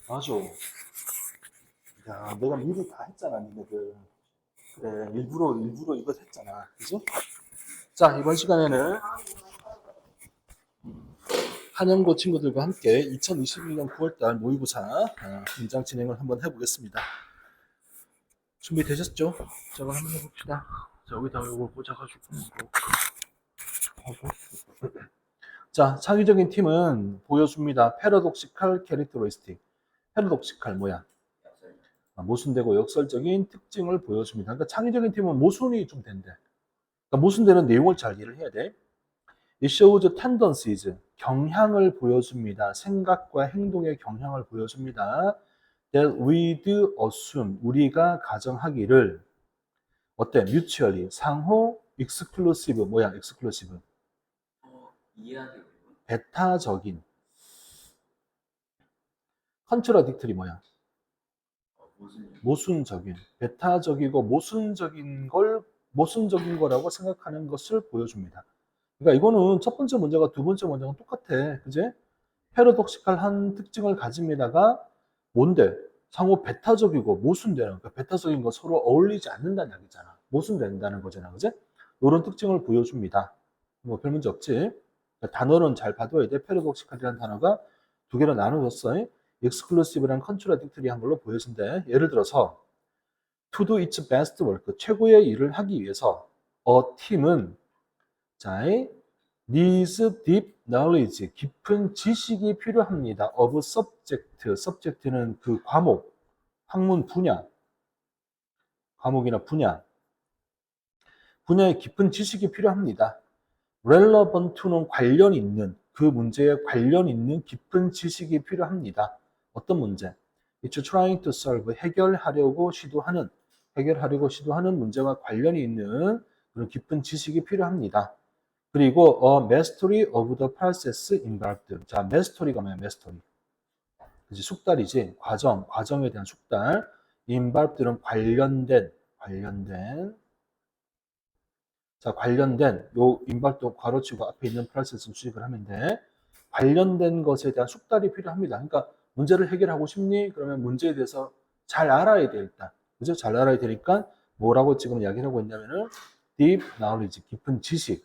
맞아. 야, 내가 미리 다 했잖아, 니네들. 그래, 일부러 이거 했잖아. 그지? 자, 이번 시간에는 한영고 친구들과 함께 2021년 9월달 모의고사 문장 진행을 한번 해보겠습니다. 준비되셨죠? 자, 그럼 한번 해봅시다. 자, 여기다가 이걸 꽂아가지고. 하고. 자, 창의적인 팀은 보여줍니다. 패러독시칼 캐릭터리스틱. 패러독시칼 뭐야? 모순되고 역설적인 특징을 보여줍니다. 그러니까 창의적인 팀은 모순이 좀 된대. 그러니까 모순되는 내용을 잘 이해를 해야 돼. It shows tendencies, 경향을 보여줍니다. 생각과 행동의 경향을 보여줍니다. That we'd assume, 우리가 가정하기를 어때? mutually, 상호, exclusive, 뭐야? exclusive. 이해하기 어려운 배타적인. contradictory 뭐야? 무슨 모순적인. 배타적이고 모순적인 거라고 생각하는 것을 보여줍니다. 그러니까 이거는 첫 번째 문제가 두 번째 문제랑 똑같아. 그지? 패러독시칼한 특징을 가집니다가 뭔데? 상호 배타적이고 모순되는, 그러니까 배타적인 거 서로 어울리지 않는다는 얘기잖아. 모순된다는 거잖아. 그지? 이런 특징을 보여줍니다. 뭐 별 문제 없지? 그러니까 단어는 잘 봐둬야 돼. 패러독시칼이라는 단어가 두 개로 나눠졌어. exclusive랑 contradictory한 걸로 보여진대. 예를 들어서 to do its best work, 최고의 일을 하기 위해서 a team은 자, needs deep knowledge, 깊은 지식이 필요합니다. of subject, subject는 그 과목, 학문 분야, 과목이나 분야의 깊은 지식이 필요합니다. relevant to는 관련 있는, 그 문제에 관련 있는 깊은 지식이 필요합니다. 어떤 문제? It's trying to solve, 해결하려고 시도하는 문제와 관련이 있는 그런 깊은 지식이 필요합니다. 그리고 mastery of the process involved. 자, mastery가 뭐야? mastery. 그치, 숙달이지. 과정에 대한 숙달. involved는 관련된. 자, 관련된 요 involved 괄호치고 앞에 있는 process 수식을 하면 돼. 관련된 것에 대한 숙달이 필요합니다. 그러니까 문제를 해결하고 싶니? 그러면 문제에 대해서 잘 알아야 돼, 일단. 그죠? 잘 알아야 되니까 뭐라고 지금 이야기를 하고 있냐면은 deep knowledge, 깊은 지식.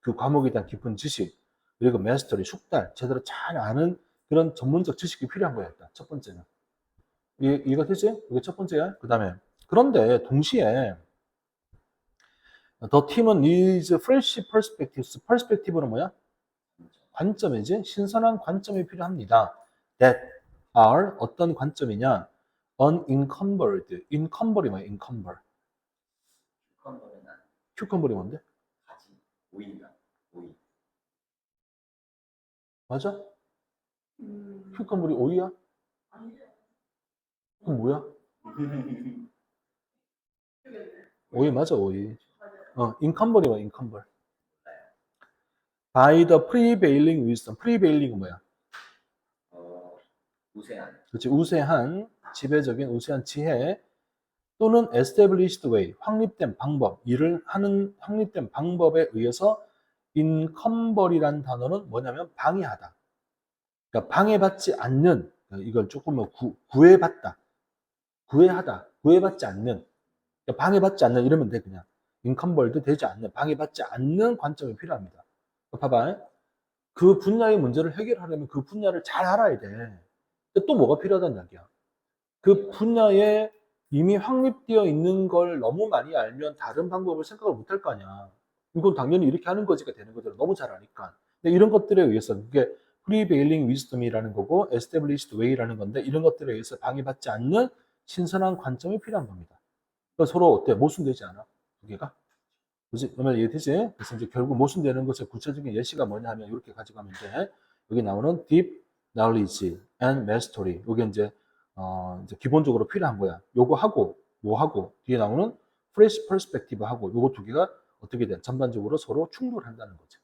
그 과목에 대한 깊은 지식, 그리고 마스터리, 숙달, 제대로 잘 아는 그런 전문적 지식이 필요한 거야, 일단. 첫 번째는. 이해가 되지? 이게 첫 번째야. 그 다음에. 그런데 동시에, 더 팀은 needs fresh perspectives. perspective는 뭐야? 관점이지? 신선한 관점이 필요합니다. that are 어떤 관점이냐? unencumbered. encumber이 뭐야? encumber. 큐컴버는 cucumber이 뭔데? 가지 오이가 오이 맞아? cucumber이 오이야? 그럼 뭐야? 오이 맞아, 오이. 인컴벌이 뭐야, 인컴벌. By the prevailing wisdom. prevailing은 뭐야? 우세한 그렇지, 지배적인 우세한 지혜 또는 established way, 확립된 방법, 일을 하는 확립된 방법에 의해서 incumble이라는 단어는 뭐냐면 방해하다. 그러니까 방해받지 않는, 이걸 조금 구애받다, 구애받지 않는, 그러니까 방해받지 않는 이러면 돼, 그냥. 인컴벌도 되지 않는, 방해받지 않는 관점이 필요합니다. 봐봐. 그 분야의 문제를 해결하려면 그 분야를 잘 알아야 돼. 근데 또 뭐가 필요하다는 이야기야. 그 분야에 이미 확립되어 있는 걸 너무 많이 알면 다른 방법을 생각을 못 할 거 아니야. 이건 당연히 이렇게 하는 거지가 되는 거잖아. 너무 잘 아니까. 근데 이런 것들에 의해서 그게 prevailing wisdom이라는 거고 established way라는 건데 이런 것들에 의해서 방해받지 않는 신선한 관점이 필요한 겁니다. 그래서 서로 어때? 모순되지 않아? 두 개가? 그지? 그러면 이해되지? 그래서 이제 결국 모순되는 것의 구체적인 예시가 뭐냐 하면 이렇게 가져가면 돼. 여기 나오는 deep knowledge and mastery. 이게 이제 기본적으로 필요한 거야. 요거 하고, 뭐 하고, 뒤에 나오는 fresh perspective 하고, 요거 두 개가 어떻게 돼? 전반적으로 서로 충돌한다는 거죠.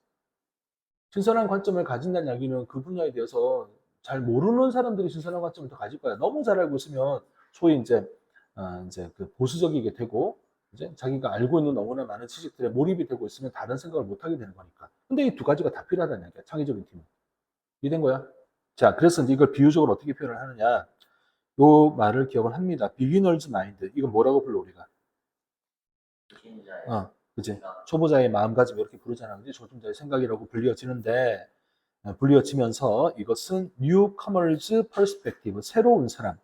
신선한 관점을 가진다는 이야기는 그 분야에 대해서 잘 모르는 사람들이 신선한 관점을 더 가질 거야. 너무 잘 알고 있으면 소위 이제 그 보수적이게 되고, 이제 자기가 알고 있는 너무나 많은 지식들에 몰입이 되고 있으면 다른 생각을 못 하게 되는 거니까. 근데 이 두 가지가 다 필요하다는 얘기야. 창의적인 팀은. 이해된 거야? 자, 그래서 이제 이걸 비유적으로 어떻게 표현을 하느냐. 요 말을 기억을 합니다. 비기너즈 마인드. 이거 뭐라고 불러 우리가? 초심자의 그지? 생각. 초보자의 마음가짐 이렇게 부르잖아. 그지? 초심자의 생각이라고 불리어지는데 불리어지면서 이것은 newcomer's perspective. 새로운 사람.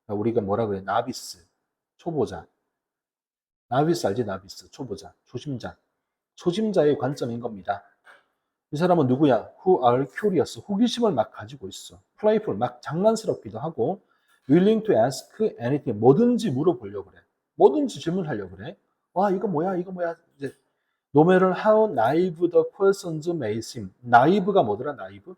그러니까 우리가 뭐라 그래? 나비스. 초보자. 나비스 알지? 나비스. 초보자. 초심자. 초심자의 관점인 겁니다. 이 사람은 누구야? Who are curious. 호기심을 막 가지고 있어. playful. 막 장난스럽기도 하고 willing to ask anything. 뭐든지 물어보려고 그래. 뭐든지 질문하려고 그래. 와, 이거 뭐야? 이거 뭐야? 이제 no matter how naive the questions may seem. naive가 뭐더라? naive?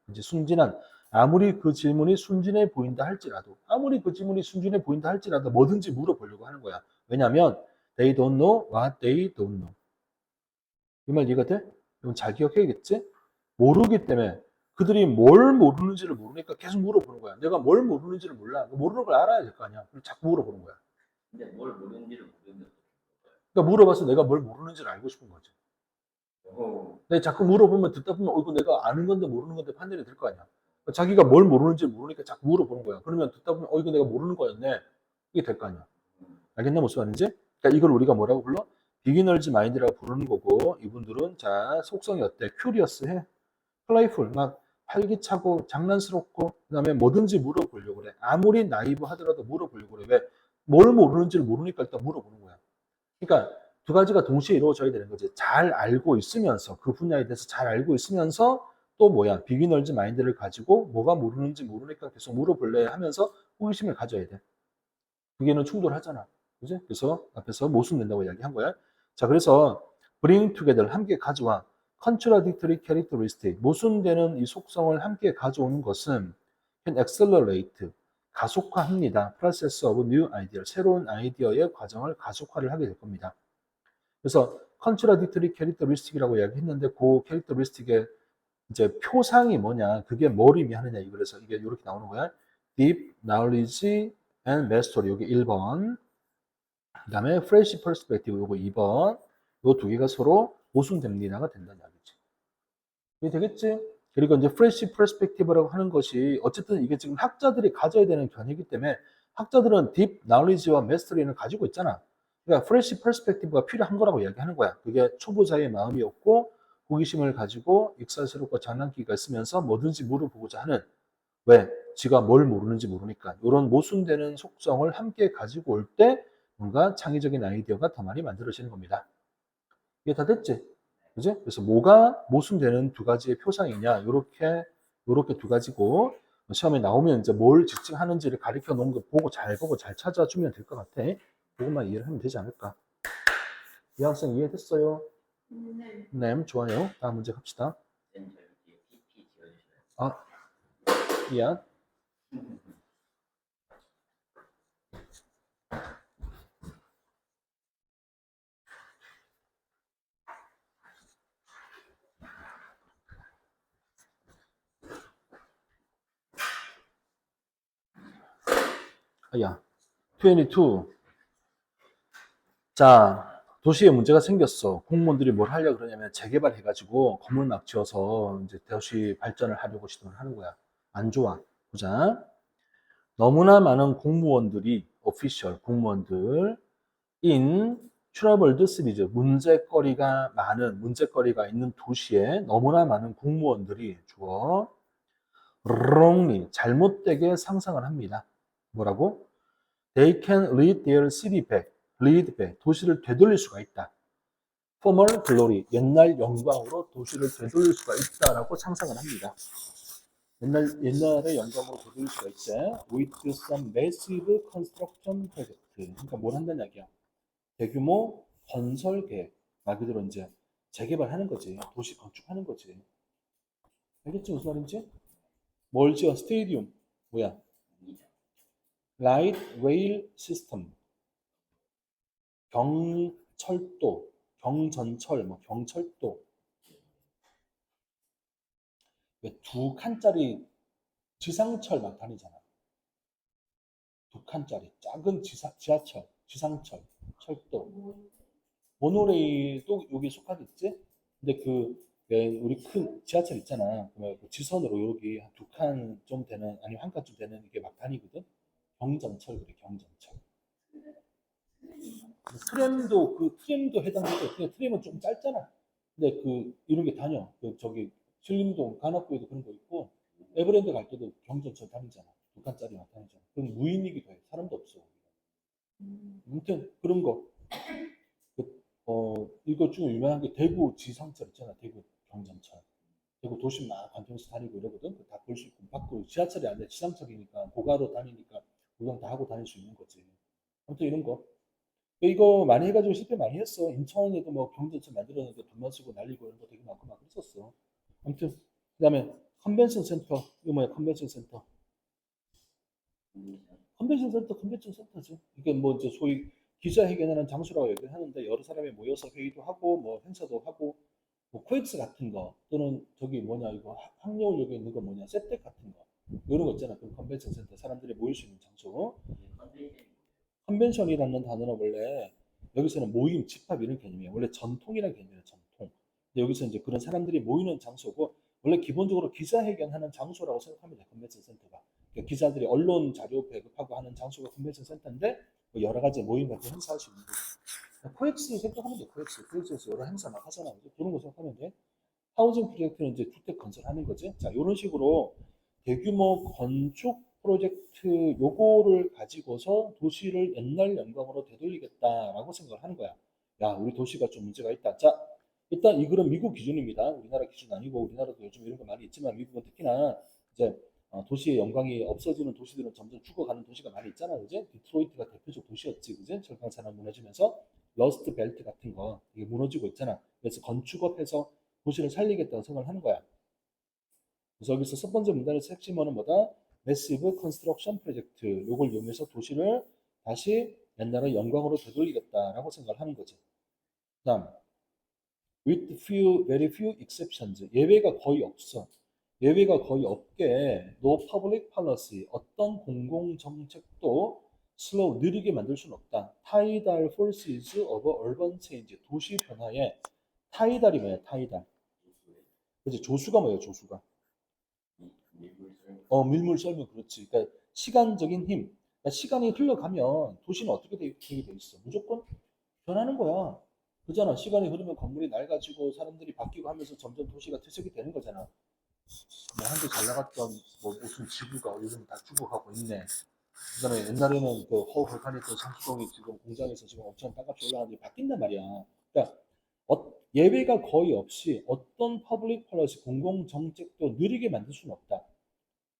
이제 순진한. 아무리 그 질문이 순진해 보인다 할지라도, 아무리 그 질문이 순진해 보인다 할지라도 뭐든지 물어보려고 하는 거야. 왜냐면 they don't know what they don't know. 이 말 이해가 돼? 이건 잘 기억해야겠지? 모르기 때문에 그들이 뭘 모르는지를 모르니까 계속 물어보는 거야. 내가 뭘 모르는지를 몰라. 모르는 걸 알아야 될 거 아니야. 그럼 자꾸 물어보는 거야. 근데 뭘 모르는지를 모르는데 그러니까 물어봐서 내가 뭘 모르는지를 알고 싶은 거지. 오, 근데 자꾸 물어보면 듣다 보면 이거 내가 아는 건데 모르는 건데 판단이 될 거 아니야. 그러니까 자기가 뭘 모르는지 모르니까 자꾸 물어보는 거야. 그러면 듣다 보면 이거 내가 모르는 거였네. 이게 될 거 아니야. 알겠나 무슨 말인지? 그러니까 이걸 우리가 뭐라고 불러? 비기너즈 마인드라고 부르는 거고 이분들은 자 속성이 어때? 큐리어스해, 플레이풀 막 활기차고 장난스럽고 그다음에 뭐든지 물어보려고 그래. 아무리 나이브 하더라도 물어보려고 그래. 왜? 뭘 모르는지를 모르니까 일단 물어보는 거야. 그러니까 두 가지가 동시에 이루어져야 되는 거지. 잘 알고 있으면서 그 분야에 대해서 잘 알고 있으면서 또 뭐야? 비기너즈 마인드를 가지고 뭐가 모르는지 모르니까 계속 물어볼래 하면서 호기심을 가져야 돼. 그게는 충돌하잖아. 그지? 그래서 앞에서 모순된다고 이야기한 거야. 자, 그래서 bring together 함께 가져와. contradictory characteristic 모순되는 이 속성을 함께 가져오는 것은 can accelerate 가속화합니다. process of new idea 새로운 아이디어의 과정을 가속화를 하게 될 겁니다. 그래서 contradictory characteristic이라고 이야기했는데 그 characteristic의 이제 표상이 뭐냐, 그게 뭘 의미하느냐, 그래서 이게 이렇게 나오는 거야. deep knowledge and mastery, 여기 1번. 그 다음에 fresh perspective, 요거 2번. 요 두 개가 서로 모순됩니다가 된다는 이야기지. 이게 되겠지? 그리고 이제 fresh perspective라고 하는 것이 어쨌든 이게 지금 학자들이 가져야 되는 견해이기 때문에 학자들은 deep knowledge와 mastery는 가지고 있잖아. 그러니까 fresh perspective가 필요한 거라고 이야기하는 거야. 그게 초보자의 마음이었고 호기심을 가지고 익살스럽고 장난기가 있으면서 뭐든지 물어보고자 하는 왜? 지가 뭘 모르는지 모르니까 이런 모순되는 속성을 함께 가지고 올 때 뭔가 창의적인 아이디어가 더 많이 만들어지는 겁니다. 이게 다 됐지? 그지? 그래서 뭐가 모순되는 두 가지의 표상이냐 요렇게 두 가지고 시험에 나오면 이제 뭘 지칭하는지를 가르쳐 놓은 거 보고 잘 찾아주면 될 것 같아. 그것만 이해를 하면 되지 않을까? 이 학생 이해됐어요? 네, 좋아요. 다음 문제 갑시다. 쌤 저희 뒤에 PP 지어주셔요. 아, 미안. 야, 22. 자, 도시에 문제가 생겼어. 공무원들이 뭘 하려고 그러냐면 재개발해가지고 건물 막 지어서 이제 도시 발전을 하려고 시도를 하는 거야. 안 좋아. 보자. 너무나 많은 공무원들이, 오피셜 공무원들, in 트러블드 시리즈, 문제거리가 있는 도시에 너무나 많은 공무원들이 주어, wrongly, 잘못되게 상상을 합니다. 뭐라고? They can lead their city back, lead back, 도시를 되돌릴 수가 있다. former glory, 옛날 영광으로 도시를 되돌릴 수가 있다라고 상상을 합니다. 옛날의 영광으로 되돌릴 수가 있대. With some massive construction project. 그러니까 뭘 한다는 이야기야. 대규모 건설 계획. 말 그대로 이제 재개발하는 거지. 도시 건축하는 거지. 알겠지 무슨 말인지? 뭘 지어? 스테디움. 뭐야? 라이트 레일 시스템. 경철도, 경전철, 뭐 경철도. 왜 두 칸짜리 지상철 막 다니잖아. 두 칸짜리 작은 지하철, 지상철, 철도. 모노레일도 여기 속하겠지? 근데 왜 우리 큰 지하철 있잖아. 그 지선으로 여기 두 칸 좀 되는, 아니면 한 칸 좀 되는 이게 막 다니거든? 경전철 그래, 경전철. 트램도 해당되죠. 근데 트램은 좀 짧잖아. 근데 이런 게 다녀. 저기 신림동 관악구에도 그런 거 있고 에버랜드 갈 때도 경전철 다니잖아. 2칸짜리만 다니잖아. 그건 무인이기도 해. 사람도 없어. 아무튼 그런 거. 이거 중에 유명한 게 대구 지상철 있잖아. 대구 경전철. 대구 도심 막 관통해서 다니고 이러거든. 다 볼 수 있고. 밖으로 지하철이 아니라 지상철이니까 고가로 다니니까 구경 다 하고 다닐 수 있는 거지. 아무튼 이런 거. 이거 많이 해가지고 실패 많이 했어. 인천에도 뭐 경전철 만들었는데 돈만 쓰고 날리고 이런 거 되게 많고 막 그랬었어. 아무튼 그다음에 컨벤션 센터. 이거 뭐야? 컨벤션 센터. 컨벤션 센터지. 이게 뭐 이제 소위 기자회견하는 장소라고 얘기를 하는데 여러 사람이 모여서 회의도 하고 뭐 행사도 하고 뭐 코엑스 같은 거 또는 저기 뭐냐 이거 항려울역에 있는 거 뭐냐 세텍 같은 거 이런 거 있잖아. 그 컨벤션 센터 사람들이 모일 수 있는 장소. 컨벤션이라는 단어는 원래 여기서는 모임, 집합 이런 개념이에요. 원래 전통이라는 개념이에요. 전통. 근데 여기서 이제 그런 사람들이 모이는 장소고 원래 기본적으로 기자회견하는 장소라고 생각하면 돼요. 컨벤션 센터가. 그러니까 기자들이 언론 자료 배급하고 하는 장소가 컨벤션 센터인데 뭐 여러 가지 모임 같은 행사할 수 있는 거죠. 코엑스 생각하면 돼. 코엑스에서 여러 행사 막 하잖아. 그런 거 생각하면 돼. 하우징 프로젝트는 이제 주택 건설하는 거지. 자, 이런 식으로 대규모 건축 프로젝트 요거를 가지고서 도시를 옛날 영광으로 되돌리겠다라고 생각을 하는 거야. 야, 우리 도시가 좀 문제가 있다. 자, 일단 이 글은 미국 기준입니다. 우리나라 기준 아니고 우리나라도 요즘 이런 거 많이 있지만 미국은 특히나 이제 도시의 영광이 없어지는 도시들은 점점 죽어가는 도시가 많이 있잖아, 그지? 디트로이트가 대표적 도시였지, 그지? 철강 산업 무너지면서 러스트 벨트 같은 거 이게 무너지고 있잖아. 그래서 건축업해서 도시를 살리겠다고 생각을 하는 거야. 그래서 여기서 첫 번째 문단에서 핵심어는 뭐다? 매시브 컨스트럭션 프로젝트. 요걸 이용해서 도시를 다시 옛날의 영광으로 되돌리겠다라고 생각을 하는 거지. 그다음 with very few exceptions. 예외가 거의 없어. 예외가 거의 없게 no public policy. 어떤 공공 정책도 slow 느리게 만들 수는 없다. tidal forces of urban change. 도시 변화에 타이달이 뭐야? 타이달. 그치? 조수가 뭐예요? 조수가. 밀물 썰면 그렇지. 그러니까 시간적인 힘. 그러니까 시간이 흘러가면 도시는 어떻게 되어 있어? 무조건 변하는 거야. 그잖아. 시간이 흐르면 건물이 낡아지고 사람들이 바뀌고 하면서 점점 도시가 퇴색이 되는 거잖아. 뭐 한때 잘 나갔던 뭐 무슨 지구가 요즘 다 죽어가고 있네. 그다음에 옛날에는 그 허벌판에서 상수동이 지금 공장에서 지금 엄청 땅값이 올라가는데 바뀐단 말이야. 그러니까 예외가 거의 없이 어떤 퍼블릭 펄러시 공공 정책도 느리게 만들 수는 없다.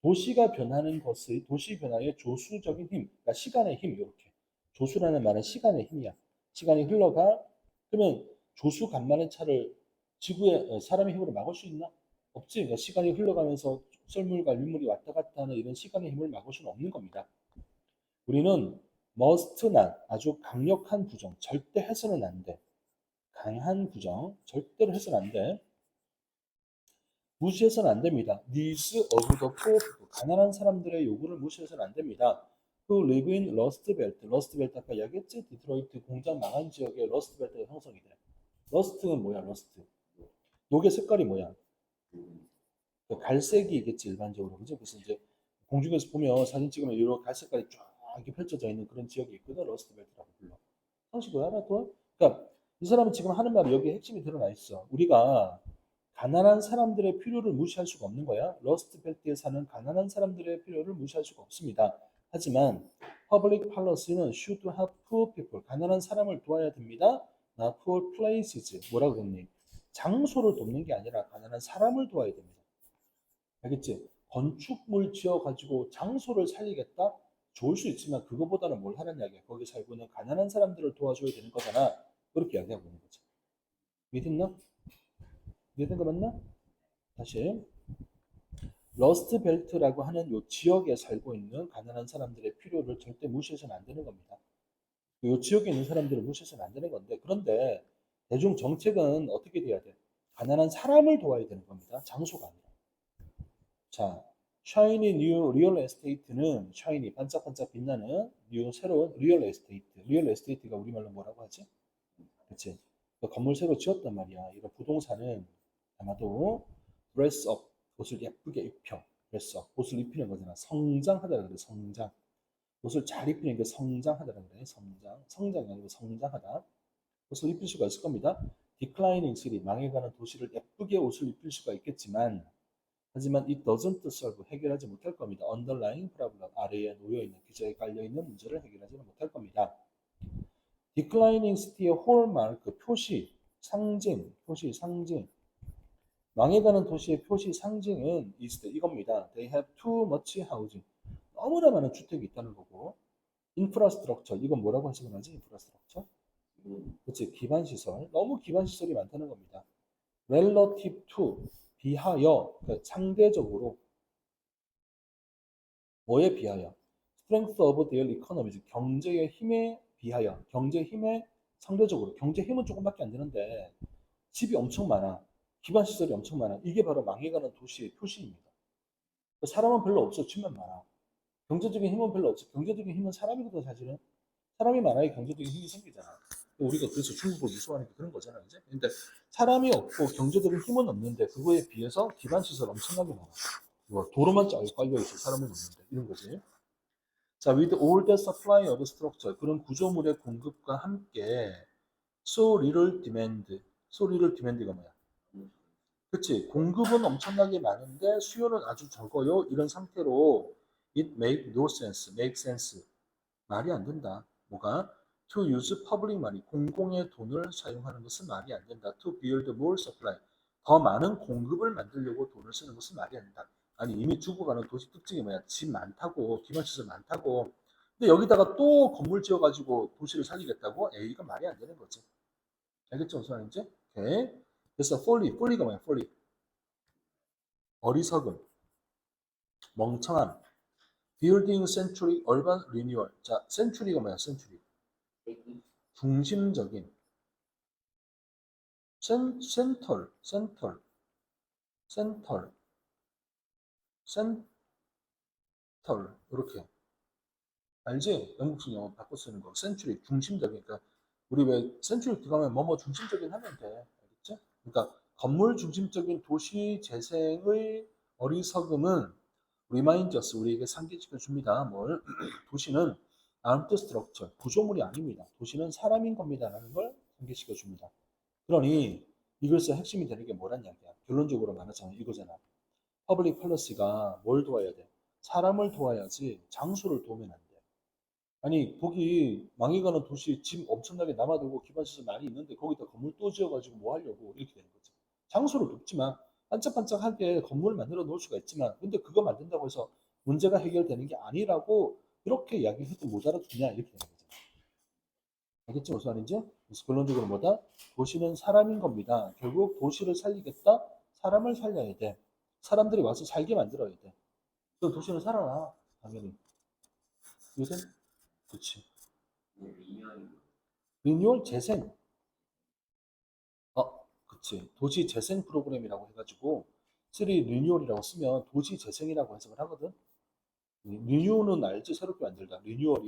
도시가 변하는 것의 도시 변화의 조수적인 힘, 그러니까 시간의 힘 이렇게. 조수라는 말은 시간의 힘이야. 시간이 흘러가 그러면 조수 간만의 차를 지구의 사람의 힘으로 막을 수 있나? 없지. 그러니까 시간이 흘러가면서 썰물과 윗물이 왔다 갔다 하는 이런 시간의 힘을 막을 수는 없는 겁니다. 우리는 must not 아주 강력한 부정, 절대 해서는 안 돼. 강한 부정, 절대로 해서는 안 돼. 무시해서는 안 됩니다. needs of the poor people. 가난한 사람들의 요구를 무시해서는 안 됩니다. who live in 러스트 벨트. 러스트 벨트 아까 이야기했지? 디트로이트 공장 망한 지역에 러스트 벨트가 형성이 돼. 러스트는 뭐야? 러스트. 녹의 색깔이 뭐야? 갈색이겠지 일반적으로. 그죠? 그래서 이제 공중에서 보면 사진 찍으면 이런 갈색깔이 쫙 이렇게 펼쳐져 있는 그런 지역이 있거든. 러스트 벨트라고 불러. 상식으로 알아? 또? 그러니까 이 사람은 지금 하는 말이 여기에 핵심이 드러나 있어. 우리가 가난한 사람들의 필요를 무시할 수가 없는 거야. 러스트 벨트에 사는 가난한 사람들의 필요를 무시할 수가 없습니다. 하지만 public policy는 should help poor people. 가난한 사람을 도와야 됩니다. not poor places. 뭐라 그랬니? 장소를 돕는 게 아니라 가난한 사람을 도와야 됩니다. 알겠지? 건축물 지어가지고 장소를 살리겠다? 좋을 수 있지만 그거보다는 뭘 하는 이야기야. 거기 살고 있는 가난한 사람들을 도와줘야 되는 거잖아. 그렇게 이야기하고 있는 거지. 믿었나? 믿은 거 맞나? 다시. 러스트 벨트라고 하는 요 지역에 살고 있는 가난한 사람들의 필요를 절대 무시해서는 안 되는 겁니다. 요 지역에 있는 사람들을 무시해서는 안 되는 건데 그런데 대중 정책은 어떻게 돼야 돼? 가난한 사람을 도와야 되는 겁니다. 장소가 아니라. 자, 샤이니 뉴 리얼 에스테이트는 샤이니 반짝반짝 빛나는 뉴 새로운 리얼 에스테이트. 리얼 에스테이트가 우리말로 뭐라고 하지? 그치? 건물 새로 지었단 말이야. 이런 부동산은 아마도 드레스업 옷을 예쁘게 입혀. 드레스업 옷을 입히는 거잖아. 성장하다 그래. 성장. 옷을 잘 입히는 게 성장하다는 거예요. 성장이 아니고 성장하다. 옷을 입힐 수가 있을 겁니다. declining city, 망해가는 도시를 예쁘게 옷을 입힐 수가 있겠지만, 하지만 it doesn't solve, 해결하지 못할 겁니다. underlying problem, 아래에 놓여있는, 기저에 깔려있는 문제를 해결하지는 못할 겁니다. declining city의 hallmark, 표시, 상징, 망해가는 도시의 표시, 상징은 is 이겁니다. They have too much housing. 너무나 많은 주택이 있다는 거고, infrastructure, 이건 뭐라고 해석을 하지? infrastructure? 그렇지, 기반 시설. 너무 기반 시설이 많다는 겁니다. relative to, 비하여, 그러니까 상대적으로, 뭐에 비하여? strength of their economies, 경제의 힘에 비하여, 경제 힘에 상대적으로, 경제 힘은 조금밖에 안 되는데 집이 엄청 많아, 기반 시설이 엄청 많아. 이게 바로 망해가는 도시의 표시입니다. 사람은 별로 없어, 집만 많아. 경제적인 힘은 별로 없어. 경제적인 힘은 사람이거든, 사실은. 사람이 많아야 경제적인 힘이 생기잖아. 우리가 그래서 중국을 무서워하니까 그런 거잖아, 이제. 근데 사람이 없고 경제적인 힘은 없는데 그거에 비해서 기반 시설 엄청나게 많아. 뭐 도로만 쫙 깔려 있어, 사람은 없는데 이런 거지. 자, with all the supply of structure, 그런 구조물의 공급과 함께 so little demand, so little demand가 뭐야? 그치? 공급은 엄청나게 많은데 수요는 아주 적어요. 이런 상태로 it make no sense, make sense. 말이 안 된다. 뭐가? To use public money, 공공의 돈을 사용하는 것은 말이 안 된다. To build more supply, 더 많은 공급을 만들려고 돈을 쓰는 것은 말이 안 된다. 아니, 이미 죽어가는 도시 특징이 뭐야? 집 많다고, 기반시설 많다고. 근데 여기다가 또 건물 지어가지고 도시를 살리겠다고? 에이, 이건 말이 안 되는 거지. 알겠죠? 무슨 말인지? 오케이. 그래서 folly가 뭐야? folly. 어리석음, 멍청함. building century urban renewal. 자, century가 뭐야? century. 중심적인. 센터, 이렇게. 알지? 영국식 영어 바꿔 쓰는 거. 센츄리, 중심적인. 그러니까 우리 왜 센츄리 들어가면 뭐뭐 중심적인 하면 돼. 알겠지? 그러니까 건물 중심적인 도시 재생의 어리석음은 리마인저스, 우리에게 상기시켜 줍니다. 뭘? 도시는 아트 스트럭처, 구조물이 아닙니다. 도시는 사람인 겁니다라는 걸 상기시켜 줍니다. 그러니 이글스의 핵심이 되는 게 뭐란 이야기야? 결론적으로 말하자면 이거잖아. 퍼블릭 펄러시가 뭘 도와야 돼? 사람을 도와야지 장소를 도우면 안 돼. 아니, 거기 망해가는 도시 집 엄청나게 남아돌고 기반시설 많이 있는데 거기다 건물 또 지어가지고 뭐 하려고 이렇게 되는 거지. 장소를 돕지만 반짝반짝하게 건물을 만들어 놓을 수가 있지만 근데 그거 만든다고 해서 문제가 해결되는 게 아니라고 이렇게 이야기해도 못 알아듣냐 이렇게 되는 거죠. 알겠지 무슨 말인지? 그래서 결론적으로 뭐다? 도시는 사람인 겁니다. 결국 도시를 살리겠다? 사람을 살려야 돼. 사람들이 와서 살게 만들어야 돼. 그럼 도시는 살아나 당연히. 요새 그렇지. 리뉴얼 재생. 그치. 도시 재생 프로그램이라고 해가지고 3 리뉴얼이라고 쓰면 도시 재생이라고 해석을 하거든. 리뉴얼은 알지? 새롭게 만들다. 리뉴얼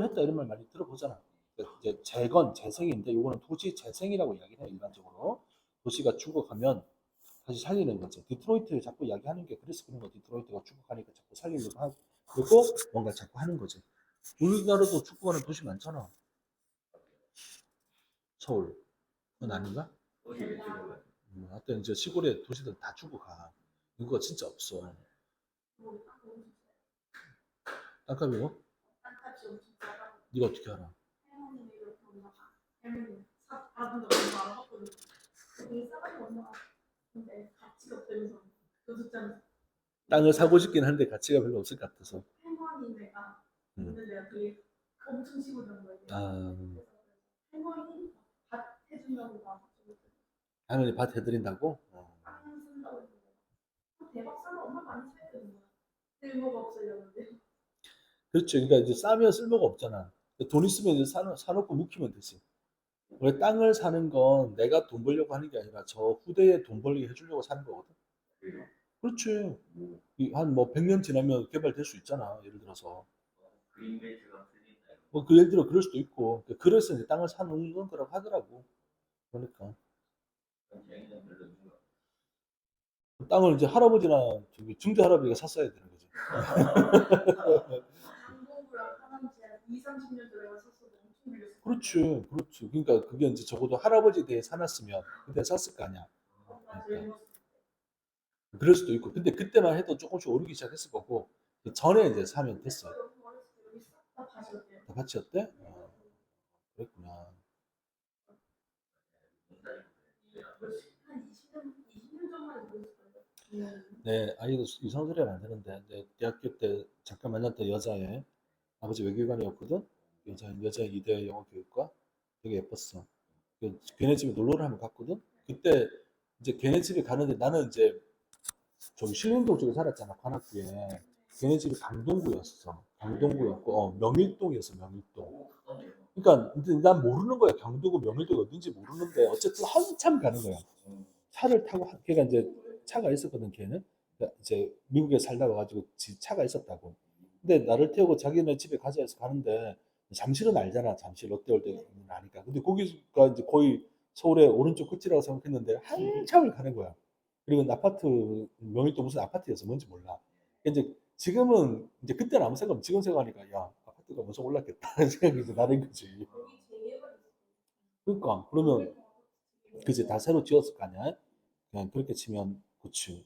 했다 이런 말 많이 들어보잖아. 그러니까 이제 재건, 재생인데 이거는 도시 재생이라고 이야기를 해 일반적으로. 도시가 죽어가면 다시 살리는 거지. 디트로이트 자꾸 이야기하는 게 그래서 그런 거. 디트로이트가 죽어가니까 자꾸 살리려고 하고 그리고 뭔가 자꾸 하는 거지. 우리나라도 죽어가는 도시 많잖아. 서울. 그건 아닌가? 하여튼 이제 시골에 도시들 다 죽어가. 이거 진짜 없어. 땅값이고? 땅값이 엄청 싸다고. 네가 어떻게 알아? 할머니는 이렇게 엄마가 할머니 받은 거 엄마 알아봤거든. 되게 싸가지고 엄마가 근데 가치가 없다면서 도둑장 땅을 사고 싶긴 한데 가치가 별로 없을 것 같아서. 할머니네가 음. 근데 내가 되게 엄청 시골이란 거예요. 아, 그래서 할머니 밭 해준다고 막 할머니 밭 해드린다고? 땅 쓴다고 했는데 대박 사면 엄마 많이 사야 되는 거야. 쓸모가 없어 이러는데. 그렇죠. 그러니까 이제 싸면 쓸모가 없잖아. 돈 있으면 이제 사놓고 묵히면 되지. 원래 땅을 사는 건 내가 돈 벌려고 하는 게 아니라 저 후대에 돈 벌게 해주려고 사는 거거든. 그렇지. 한 뭐 100년 지나면 개발될 수 있잖아. 예를 들어서. 그린벨트가 틀린다. 뭐 예를 들어 그럴 수도 있고. 그래서 이제 땅을 사놓는 거라고 하더라고. 그러니까. 자기는 별로 없는 거. 땅을 이제 할아버지나 저기 중대 할아버지가 샀어야 되는 거지. 한국은 그렇지, 그렇지. 그러니까 그게 이제 적어도 할아버지 대에 사놨으면 그때 샀을 거 아니야. 그러니까 그럴 수도 있고. 근데 그때만 해도 조금씩 오르기 시작했을 거고 그 전에 이제 사면 됐어. 다 가셨대요. 다 같이였대? 그랬구나. 한 20년 전만 해도 그랬어요. 네, 아이도 이상한 소리가 많이 내 대학교 때 잠깐 만났던 여자애 아버지 외교관이었거든. 여자 이대 영어 교육과 되게 예뻤어. 걔네 집에 놀러를 한번 갔거든. 그때 이제 걔네 집에 가는데 나는 이제 저기 신림동 쪽에 살았잖아, 관악구에. 걔네 집이 강동구였어. 강동구였고, 명일동이었어, 명일동. 그러니까 근데 난 모르는 거야. 강동구 명일동이 어딘지 모르는데 어쨌든 한참 가는 거야. 차를 타고 걔가 이제 차가 있었거든, 걔는. 그러니까 이제 미국에 살다 와가지고 차가 있었다고. 근데 나를 태우고 자기네 집에 가자 해서 가는데 잠실은 알잖아. 잠실 롯데월드는 아니까. 근데 거기가 이제 거의 서울의 오른쪽 끝이라고 생각했는데 한참을 가는 거야. 그리고 아파트 명일동 무슨 아파트였어 뭔지 몰라. 이제 지금은 이제 그때는 아무 생각 없 지금 생각하니까 야 아파트가 엄청 올랐겠다 생각이 이제 나는 거지. 그러니까 그러면 그지 다 새로 지었을 거 아니야. 그냥 그렇게 치면 그치.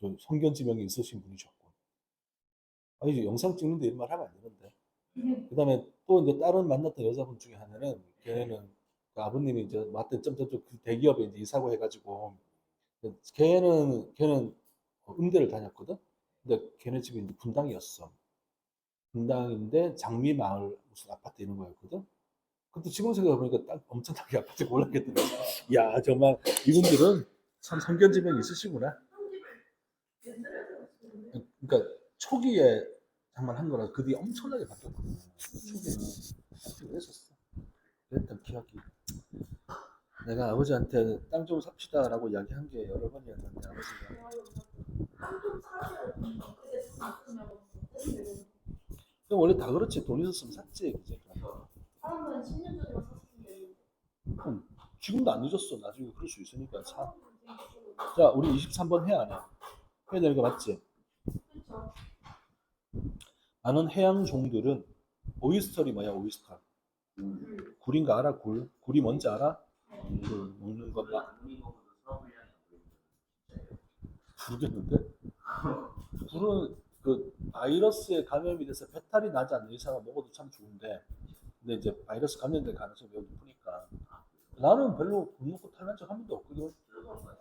좀 성견지명이 있으신 분이셨고. 아 이제 영상 찍는데 이런 말 하면 안 되는데. 그다음에 또 이제 다른 만났던 여자분 중에 하나는 걔는 그 아버님이 이제 맡은 점점점 그 대기업에 이제 이사고 해가지고 걔는 음대를 다녔거든. 근데 걔네 집이 이제 분당이었어. 분당인데 장미마을 무슨 아파트 이런 거였거든. 근데 지금 생각해보니까 딱 엄청나게 아파트가 올랐겠더라고. 야 정말 이분들은 참 성견지명이 있으시구나. 그러니까 초기에 정말 한 거라 그 뒤에 엄청나게 바뀌었거든. 초기에는 아무튼 그랬었어. 그랬던 기억이. 내가 아버지한테 땅 좀 삽시다라고 이야기한 게 여러 번이었는데 아버지가 한쪽 사세요. 그때 샀으면 그럼 원래 다 그렇지. 돈 있었으면 샀지. 그지? 사람은 10년 전에 샀으면 그럼 지금도 안 늦었어. 나중에 그럴 수 있으니까 사. 자, 우리 23번 해 안 해? 해야 되는 거 맞지? 그렇죠. 많은 해양 종들은 오이스터리 뭐야? 오이스터. 굴인 거 알아? 굴. 굴이 뭔지 알아? 굴 먹는 거 막. 모르겠는데? 굴은 그 바이러스에 감염이 돼서 배탈이 나지 않는 이상은 먹어도 참 좋은데 근데 이제 바이러스 감염될 가능성이 매우 높으니까 나는 별로 굴 먹고 탈난 적 한 번도 없거든.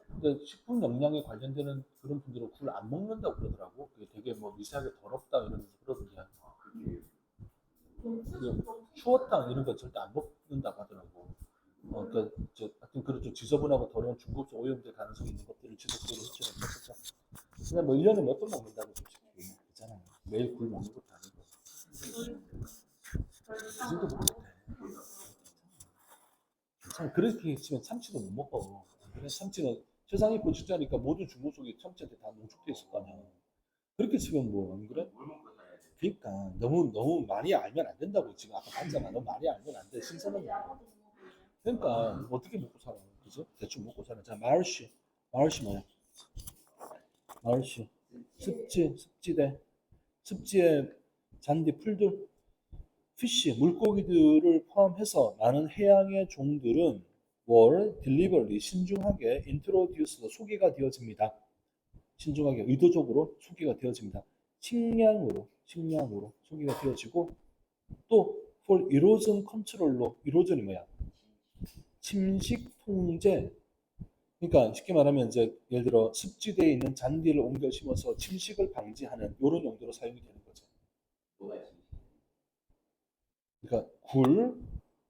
근데 식품 영양에 관련되는 그런 분들은 굴 안 먹는다고 그러더라고. 그게 되게 뭐 미세하게 더럽다 이러면서 그러던데. 추어탕 이런 거 절대 안 먹는다고 하더라고. 그러니까 하여튼 그런 좀 지저분하고 더러운 중급속 오염될 가능성이 있는 것들을 지속적으로 흡수를 했었죠. 그냥 뭐 1년에 몇 번 먹는다고 솔직히 그렇잖아요. 매일 굴 먹는 것도 아니고. 그 정도 먹어도 돼. 참 그렇게 치면 참치도 못 먹어. 그래 참치는 세상이 고추자니까 모든 중국속이 참치한테 다 농축돼 있을 거 아니야. 그렇게 치면 뭐 안 그래? 그러니까 너무 많이 알면 안 된다고 지금 아까 봤잖아. 너무 많이 알면 안 돼. 신선한 거. 그러니까 어떻게 먹고 살아? 그죠? 대충 먹고 살아. 자 마을시 뭐야? 마을시 습지대 습지의 잔디 풀들 피쉬, 물고기들을 포함해서 많은 해양의 종들은 were deliberately 신중하게 introduced 소개가 되어집니다. 신중하게 의도적으로 소개가 되어집니다. 식량으로 소개가 되어지고 또 for erosion control로 erosion이 뭐야? 침식 통제. 그러니까 쉽게 말하면 이제 예를 들어 습지대에 있는 잔디를 옮겨 심어서 침식을 방지하는 이런 용도로 사용이 되는 거죠. 그러니까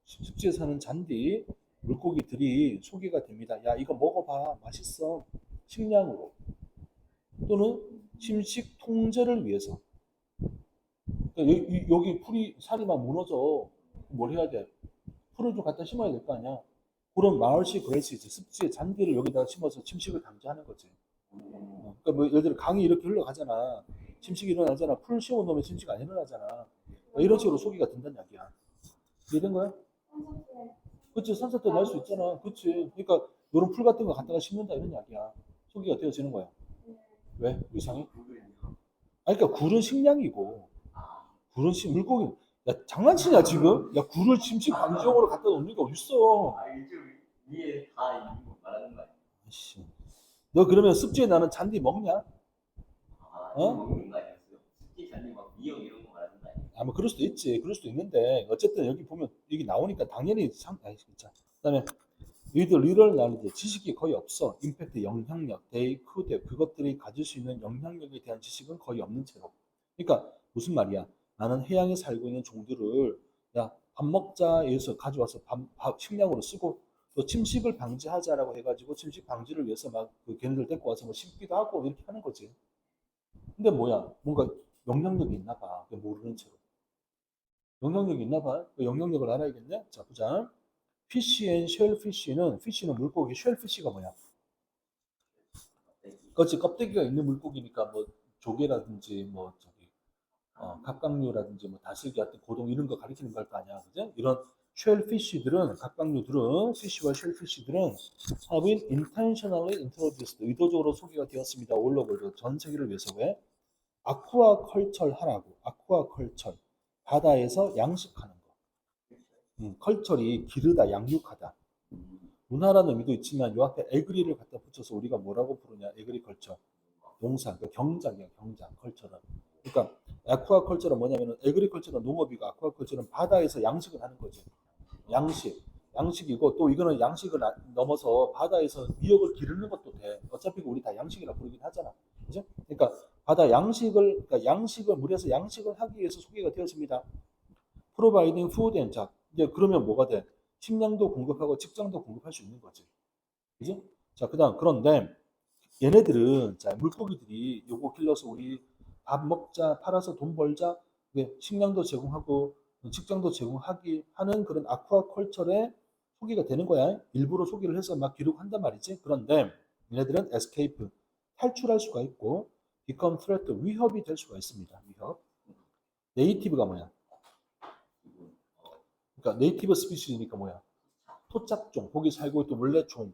습지에 사는 잔디 물고기들이 소개가 됩니다. 야 이거 먹어봐 맛있어. 식량으로 또는 침식 통제를 위해서. 그러니까 여기 풀이 살이 막 무너져. 뭘 해야 돼? 풀을 좀 갖다 심어야 될 거 아니야. 그런 마을시 그레이시즈 습지의 잔디를 여기다가 심어서 침식을 방지하는 거지. 그러니까 뭐 예를 들어 강이 이렇게 흘러가잖아. 침식이 일어나잖아. 풀 심어 놓으면 침식 안 일어나잖아. 이런 식으로 소개가 된다는 이야기야. 이해된 거야? 그치, 산사태 날 수 있잖아. 그치. 그러니까 이런 풀 같은 거 갖다가 심는다 이런 이야기야. 소개가 되어지는 거야. 왜? 이상해? 아니, 그러니까 굴은 식량이고, 물고기. 야, 장난치냐, 지금? 야, 굴을 침식 방지용으로 갖다 놓는 게 어딨어. 아 이쪽 위에 다 있는 거 말하는 거 아니야? 씨. 너 그러면 습지에 나는 잔디 먹냐? 아 어? 이거 먹는 거 아니었어요? 습기 잔디 막 미역 이런 거 말하는 거 아니야? 아, 뭐 그럴 수도 있지. 그럴 수도 있는데 어쨌든 여기 보면 여기 나오니까 당연히 아이 진짜. 그다음에 위드 리럴 나는데 지식이 거의 없어. 임팩트 영향력, 데이 쿠데 그것들이 가질 수 있는 영향력에 대한 지식은 거의 없는 채로. 그러니까 무슨 말이야? 나는 해양에 살고 있는 종들을 야, 밥 먹자에서 가져와서 식량으로 쓰고 또 침식을 방지하자라고 해가지고 침식 방지를 위해서 막그 걔네들 데리고 와서 뭐 심기도 하고 이렇게 하는 거지. 근데 뭐야? 뭔가 영향력이 있나 봐. 모르는 채로. 영향력이 있나 봐. 그 영향력을 알아야겠네. 자, 보자. 피쉬 앤 쉘피쉬는 피쉬는 물고기, 쉘피쉬가 뭐야? 그렇지, 껍데기가 있는 물고기니까 뭐 조개라든지 뭐 저기 갑각류라든지 뭐 다슬기 같은 고동 이런 거 가리키는 걸 거 아니야, 그지? 이런 쉘피쉬들은 갑각류들은 피쉬와 쉘피쉬들은 have been intentionally introduced 의도적으로 소개가 되었습니다. all over 전 세계를 위해서 왜? 아쿠아컬처 하라고. 아쿠아컬처 바다에서 양식하는 거. 컬처리 기르다, 양육하다. 문화라는 의미도 있지만 요 앞에 에그리를 갖다 붙여서 우리가 뭐라고 부르냐? 에그리컬처. 농사, 그러니까 경작이야, 경작, 컬처는. 그러니까 아쿠아컬처는 뭐냐면은 에그리컬처는 농업이고 아쿠아컬처는 바다에서 양식을 하는 거지. 양식. 양식이고 또 이거는 양식을 넘어서 바다에서 미역을 기르는 것도 돼. 어차피 우리 다 양식이라 부르긴 하잖아. 그죠? 그러니까 바다 양식을 그러니까 양식을 물에서 양식을 하기 위해서 소개가 되었습니다. providing food and job. 이제 그러면 뭐가 돼? 식량도 공급하고 직장도 공급할 수 있는 거지. 그지? 자, 그다음 그런데 얘네들은 자, 물고기들이 요거 길러서 우리 밥 먹자, 팔아서 돈 벌자, 식량도 제공하고 직장도 제공하기 하는 그런 아쿠아컬처에 소개가 되는 거야. 일부러 소개를 해서 막 기록한단 말이지. 그런데 얘네들은 escape, 탈출할 수가 있고 become threat, 위협이 될 수가 있습니다. 위협. 네이티브가 뭐야? 그러니까 네이티브 스피시니까 뭐야? 토착종, 거기 살고 있던 원래종.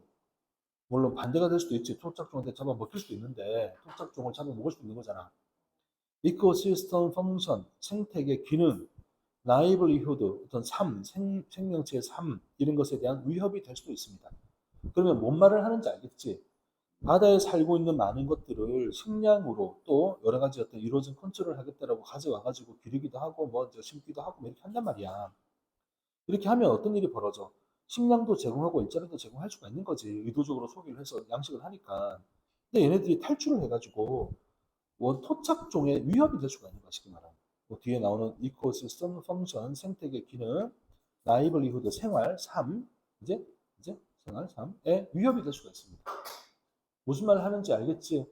물론 반대가 될 수도 있지. 토착종한테 잡아 먹힐 수도 있는데 토착종을 잡아 먹을 수도 있는 거잖아. 이코시스템 펑션, 생태계 기능, 라이블리후드, 어떤 생명체의 삶 이런 것에 대한 위협이 될 수도 있습니다. 그러면 뭔 말을 하는지 알겠지? 바다에 살고 있는 많은 것들을 식량으로 또 여러 가지 어떤 이루어진 컨트롤을 하겠다라고 가져와가지고 기르기도 하고 뭐 심기도 하고 이렇게 한단 말이야. 이렇게 하면 어떤 일이 벌어져? 식량도 제공하고 일자리도 제공할 수가 있는 거지. 의도적으로 소비를 해서 양식을 하니까. 근데 얘네들이 탈출을 해가지고 원 토착종의 위협이 될 수가 있는 거야, 쉽게 말하면. 뭐 뒤에 나오는 이코시스템 펑션, 생태계 기능, 라이블리후드 생활, 삶, 이제 생활, 삶에 위협이 될 수가 있습니다. 무슨 말을 하는지 알겠지?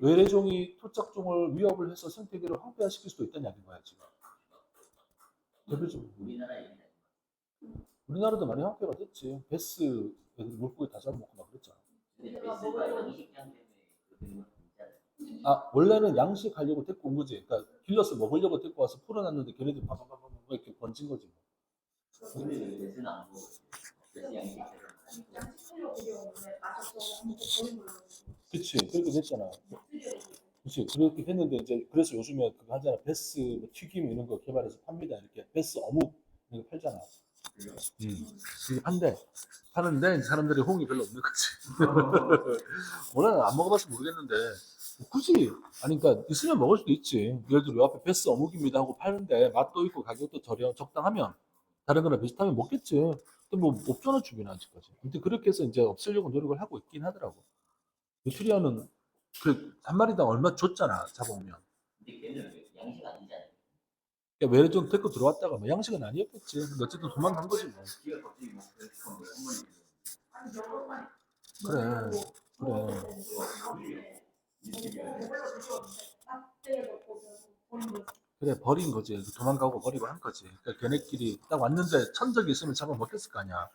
외래종이 토착종을 위협을 해서 생태계를 황폐화시킬 수도 있다는 얘기인 거야, 지금. 대표적으로. 우리나라 얘기 우리나라도 많이 황폐가 됐지. 베스 애들 물고기 다 잡아먹고 막 그랬잖아. 근데 베스가 양식장 때문에 그렇게 된건 아니잖아요. 아, 원래는 양식하려고 데리고 온 거지. 그러니까 길러서 먹으려고 데리고 와서 풀어놨는데 걔네들 바바바바 이렇게 번진 거지. 근데 왜 베스는 안 먹어요? 베스 양식 양식하려고 데려오는데 맛있어 먹고 버린 걸로. 그치. 그렇게 됐잖아. 그치. 그렇게 했는데 이제 그래서 요즘에 그거 하잖아. 베스 뭐 튀김 이런 거 개발해서 팝니다. 이렇게. 베스 어묵 이런 거 팔잖아. 이게 판대. 파는데 이제 사람들이 호응이 별로 없는 거지. 원래는 안 먹어봐서 모르겠는데 굳이 아니 그러니까 있으면 먹을 수도 있지. 예를 들어 요 앞에 베스 어묵입니다 하고 파는데 맛도 있고 가격도 적당하면 다른 거랑 비슷하면 먹겠지. 근데 뭐 없잖아 주변에 아직까지. 근데 그렇게 해서 이제 없애려고 노력을 하고 있긴 하더라고. 뉴트리아는 그 한 마리당 얼마 줬잖아 잡아오면. 근데 걔는 왜 양식 아니잖아요. 그러니까 외래 좀 데리고 들어왔다가 뭐 양식은 아니었겠지. 근데 어쨌든 도망간 거지 뭐. 지가 갑자기 뭐 그렇게 하면 한 아니 여러 마리. 그래. 그래. 번에 그래 버린 거지. 도망가고 버리고 한 거지. 그러니까 걔네끼리 딱 왔는데 천적이 있으면 잡아먹혔을 거 아니야.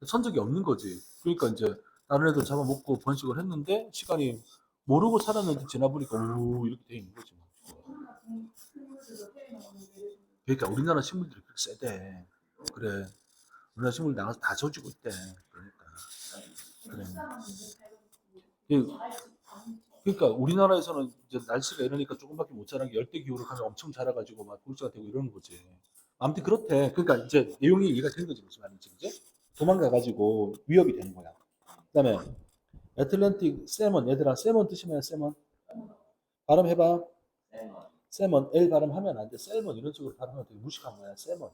천적이 없는 거지. 그러니까 이제 다른 애들 잡아먹고 번식을 했는데 시간이 모르고 살았는데 지나보니까 오 이렇게 돼 있는 거지. 뭐. 그러니까 우리나라 식물들이 그렇게 세대. 그래. 우리나라 식물 나가서 다 져주고 있대. 그러니까. 그래. 예, 그러니까 우리나라에서는 이제 날씨가 이러니까 조금밖에 못 자란 게 열대 기후로 가면 엄청 자라가지고 막 불사가 되고 이러는 거지. 아무튼 그렇대. 그러니까 이제 내용이 이해가 되는 거지 무슨 말인지 그지? 도망가가지고 위협이 되는 거야. 그다음에 애틀랜틱 세먼 얘들아 세먼 뜻이 뭐야 세먼? 발음해봐. 세먼. 세먼 L 발음하면 안 돼. 셀먼 이런 식으로 발음하면 되게 무식한 거야. 세먼.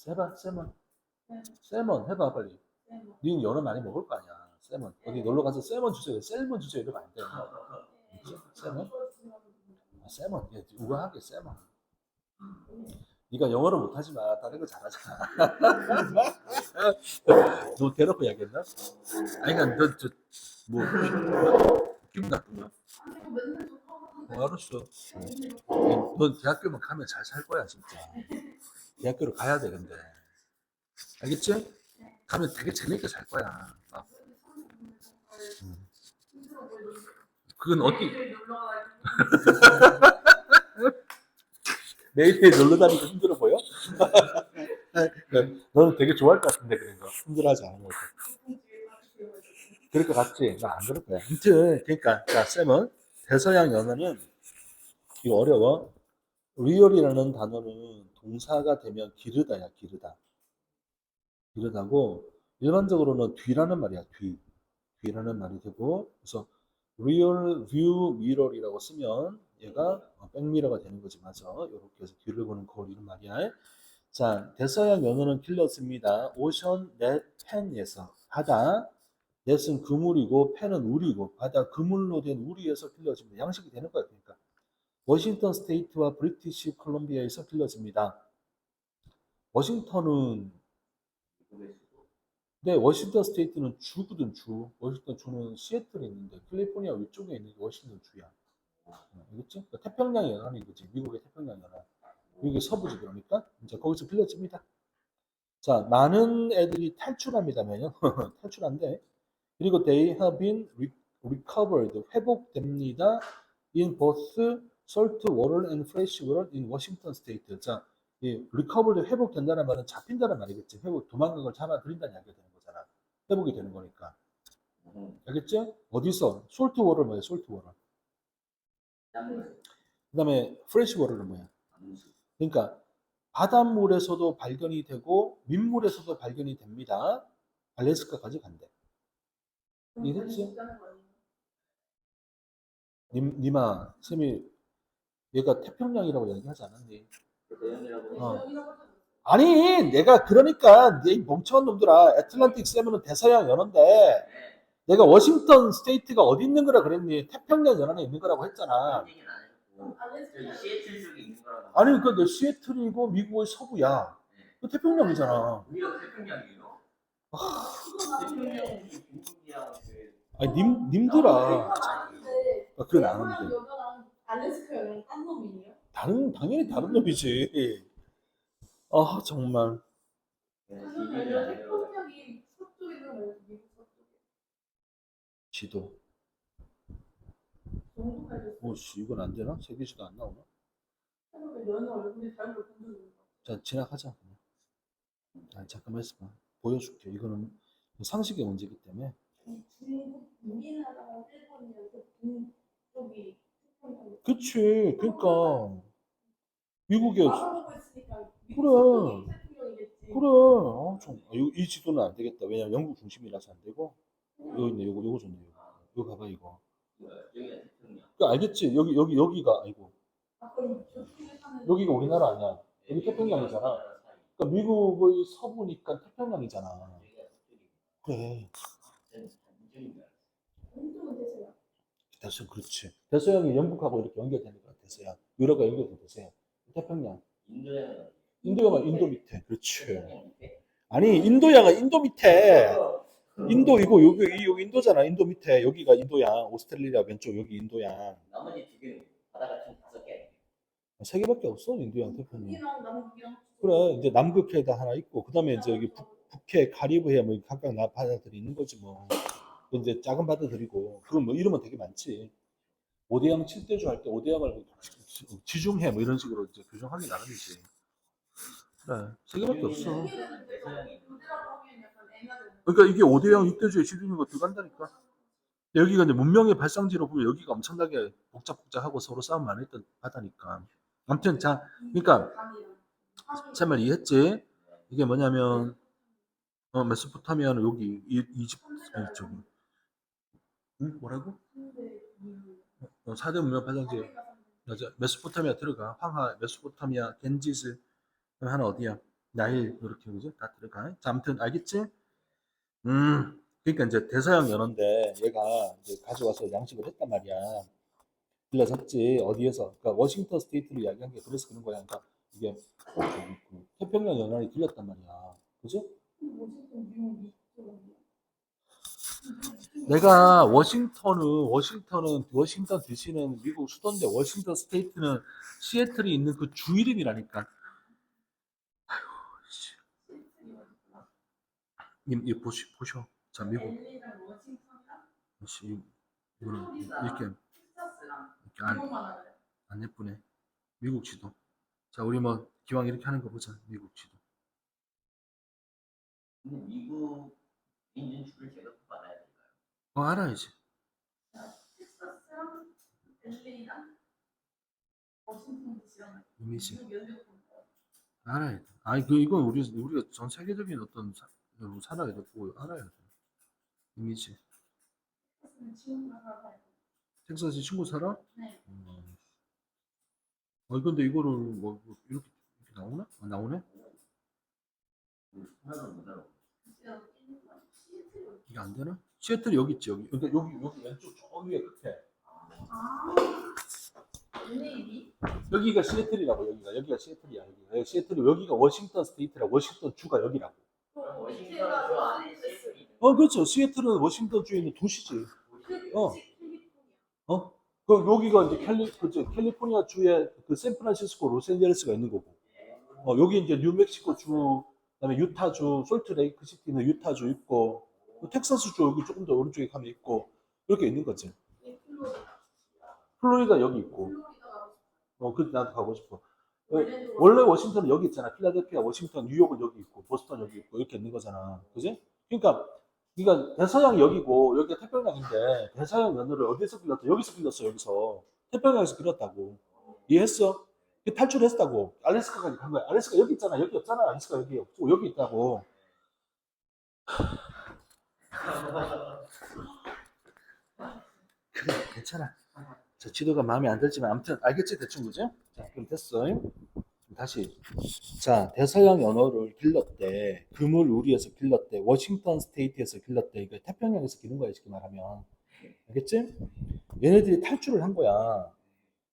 해봐 세먼. 세먼 해봐 빨리. 니는 연어 많이 먹을 거 아니야. 세먼. 어디 놀러 가서 세먼 주세요. 셀먼 주세요 이러면 안 돼. 그치? 세먼? 아, 세먼. 얘 우아하게 세먼. 네가 영어를 못하지만 다른 거 잘하잖아. 너 대놓고 이야기했나? 아니 그러니까 너저뭐 기분 나쁘냐? 알았어. 넌 대학교만 가면 잘 살 거야 진짜. 대학교를 가야 돼 근데. 알겠지? 가면 되게 재밌게 살 거야. 그건 어디 매일매일 놀러 다니기 힘들어 보여? 너는 되게 좋아할 것 같은데 그런 거 힘들어하지 않은 거. 그럴 것 같지? 나 안 그럴 거야. 아무튼 그러니까 자 쌤은 대서양 연어는 이거 어려워. 리얼이라는 단어는 동사가 되면 기르다야 기르다. 기르다고 일반적으로는 뒤라는 말이야 뒤라는 말이 되고 그래서 real view mirror이라고 쓰면 얘가 백미러가 되는 거지 맞아. 이렇게 해서 뒤를 보는 거울 이런 말이야. 자 대서양 연어는 길렀습니다. 오션 넷 펜에서 바다 넷은 그물이고 펜은 우리고 바다 그물로 된 우리에서 길러집니다. 양식이 되는 거야 그러니까. 워싱턴 스테이트와 브리티시 콜롬비아에서 길러집니다. 워싱턴은 네, 워싱턴 스테이트는 주거든 주. 워싱턴 주는 시애틀에 있는데 캘리포니아 위쪽에 있는 게 워싱턴 주야. 알겠지? 그러니까 태평양 연안인 거지. 미국의 태평양 연안. 미국의 서부지 그러니까 이제 거기서 빌려집니다. 자, 많은 애들이 탈출합니다면요. 탈출한대. 그리고 they have been recovered 회복됩니다. in both salt water and fresh water in Washington State. 자, 이 recovered 회복된다는 말은 잡힌다는 말이겠지. 회복 도망간 걸 잡아들인다는 이야기가 되는 거잖아. 회복이 되는 거니까. 알겠지? 어디서? salt water 뭐야? salt water. 그다음에 fresh water는 뭐야? 그러니까 바닷물에서도 발견이 되고 민물에서도 발견이 됩니다. 알래스카까지 간대. 이해됐지? 니마 쌤이 얘가 태평양이라고 얘기하지 않았니? 어. 아니 내가 그러니까 내 멍청한 놈들아 애틀란틱 세븐은 대서양 연어인데 내가 워싱턴 스테이트가 어디 있는 거라 그랬니? 태평양 연안에 있는 거라고 했잖아. 시애틀 쪽에 있는 거라고. 아니 그러니까 시애틀이고 미국의 서부야. 그 태평양이잖아. 우리가 태평양이에요? 태평양이 중국이랑 아니 님들아 그건 아는데 알래스카랑 딴 놈이에요? 당연히 다른 놈이지. 아 정말 태평양이 서쪽에 있는 미국 서쪽에. 지도. 정도까지. 오씨 이건 안 되나? 세계지도 안 나오나? 연어 얼굴이 다른 걸 본적이 자 지나가자. 아, 잠깐만 있어봐. 보여줄게. 이거는 상식의 문제이기 때문에. 중국, 우리나라랑 일본이랑 북쪽이 태평양. 그치. 그러니까 미국에 알아보고 있으니까 미국 그래. 서쪽이 태평양이겠지. 그래. 이 지도는 안 되겠다. 왜냐면 영국 중심이라서 안 되고. 여기 있네. 요거 좋네. 이거 봐봐 이거. 여기가 태평양. 그 알겠지? 여기가 아니고 그럼 저쪽에 사는 여기가 우리나라 아니야. 여기 태평양이잖아. 그러니까 미국의 서부니까 태평양이잖아. 그래. 한쪽은 대서양. 대서양 그렇지. 대서양이 영국하고 이렇게 연결되니까 대서양. 유럽과 연결된 대서양. 태평양. 인도양은 인도 밑에. 그렇지. 아니 인도양은 인도 밑에. 인도 이거 여기 인도잖아. 인도 밑에 여기가 인도양. 오스트레일리아 왼쪽 여기 인도양. 나머지 두 개는 바다가 총 5개. 세 개밖에 없어 인도양 태평양. 북이랑 남북이랑. 그래 이제 남극해다 하나 있고 그다음에 이제 여기 북해 카리브해 뭐 각각 나 바다들이 있는 거지 뭐. 이제 작은 바다들이고 그럼 뭐 이러면 되게 많지. 5대양 7대주 할 때 5대양을 지중해 뭐 이런 식으로 이제 규정하기 나름이지. 그래 세 개밖에 없어. 그러니까 이게 5대양 6대주에 지중해가 들어간다니까. 여기가 이제 문명의 발상지로 보면 여기가 엄청나게 복잡하고 서로 싸움 많이 했던 바다니까. 아무튼 자 그러니까 제 말 이해했지? 이게 뭐냐면 메소포타미아는 여기 이집트 쪽. 응? 뭐라고? 4대 문명 파장지. 맞아. 메소포타미아 들어가. 황하, 메소포타미아, 겐지스. 그럼 하나 어디야? 나일 이렇게 그죠? 다 들어가. 자, 아무튼 알겠지? 그러니까 이제 대서양 연어인데 얘가 이제 가져와서 양식을 했단 말이야. 길러졌지 어디에서? 그러니까 워싱턴 스테이트로 이야기한 게 그래서 그런 거야. 그러니까 이게 그 태평양 연안에 길렀단 말이야. 그죠? 내가 워싱턴 DC는 미국 수도인데 워싱턴 스테이트는 시애틀이 있는 그 주 이름이라니까. 씨, 보셔. 자, 미국. 씨, 이거는 이렇게 안 예쁘네. 미국 지도. 자, 우리 뭐 기왕 이렇게 하는 거 보자. 미국 지도. 근데 미국 인준수를 제가 받아야 될까요? 알아야지. 텍사스랑 LA랑 워싱턴 DC랑 이미지. 미국 연대 알아야 돼. 아니 이건 우리가 전 세계적인 어떤 산하에 듣고 알아야 돼. 이미지. 친구가 살아요. 텍사스 친구 살아? 네. 근데 이거를 뭐 이렇게 나오나? 나오네? 하나도 못 알아. 이게 안 되나? 시애틀 여기 있지 여기. 그러니까 여기 왼쪽 저 위에 끝에. 여기가 시애틀이라고 여기가 시애틀이야 여기가 시애틀이 여기가 워싱턴 스테이트라 워싱턴 주가 여기라고. 그렇죠. 시애틀은 워싱턴 주에 있는 도시지. 그 여기가 이제 캘리포니아 주의 그 샌프란시스코, 로스앤젤레스가 있는 거고. 여기 이제 뉴멕시코 주, 그다음에 유타 주, 솔트레이크 시티는 유타 주 있고, 텍사스 주 여기 조금 더 오른쪽에 가면 있고 이렇게 있는 거지. 플로리다 여기 있고. 그 나도 가고 싶어. 원래 워싱턴은 여기 있잖아. 필라델피아, 워싱턴, 뉴욕은 여기 있고, 보스턴 여기 있고 이렇게 있는 거잖아. 그지? 그러니까 대서양 여기고 여기가 태평양인데 대서양 연어를 어디서 길렀다? 여기서 길렀어. 여기서 태평양에서 길렀다고. 이해했어? 탈출했다고. 알래스카까지 간 거야. 알래스카 여기 있잖아. 여기 없잖아. 알래스카 여기 없고 여기 있다고. 그래, 괜찮아. 저 지도가 마음에 안 들지만 아무튼 알겠지 대충 그죠? 자, 그럼 됐어. 다시. 자, 대서양 연어를 길렀대. 금을 우리에서 길렀대. 워싱턴 스테이트에서 길렀대. 이거 태평양에서 기른 거야, 쉽게 말하면. 알겠지? 얘네들이 탈출을 한 거야.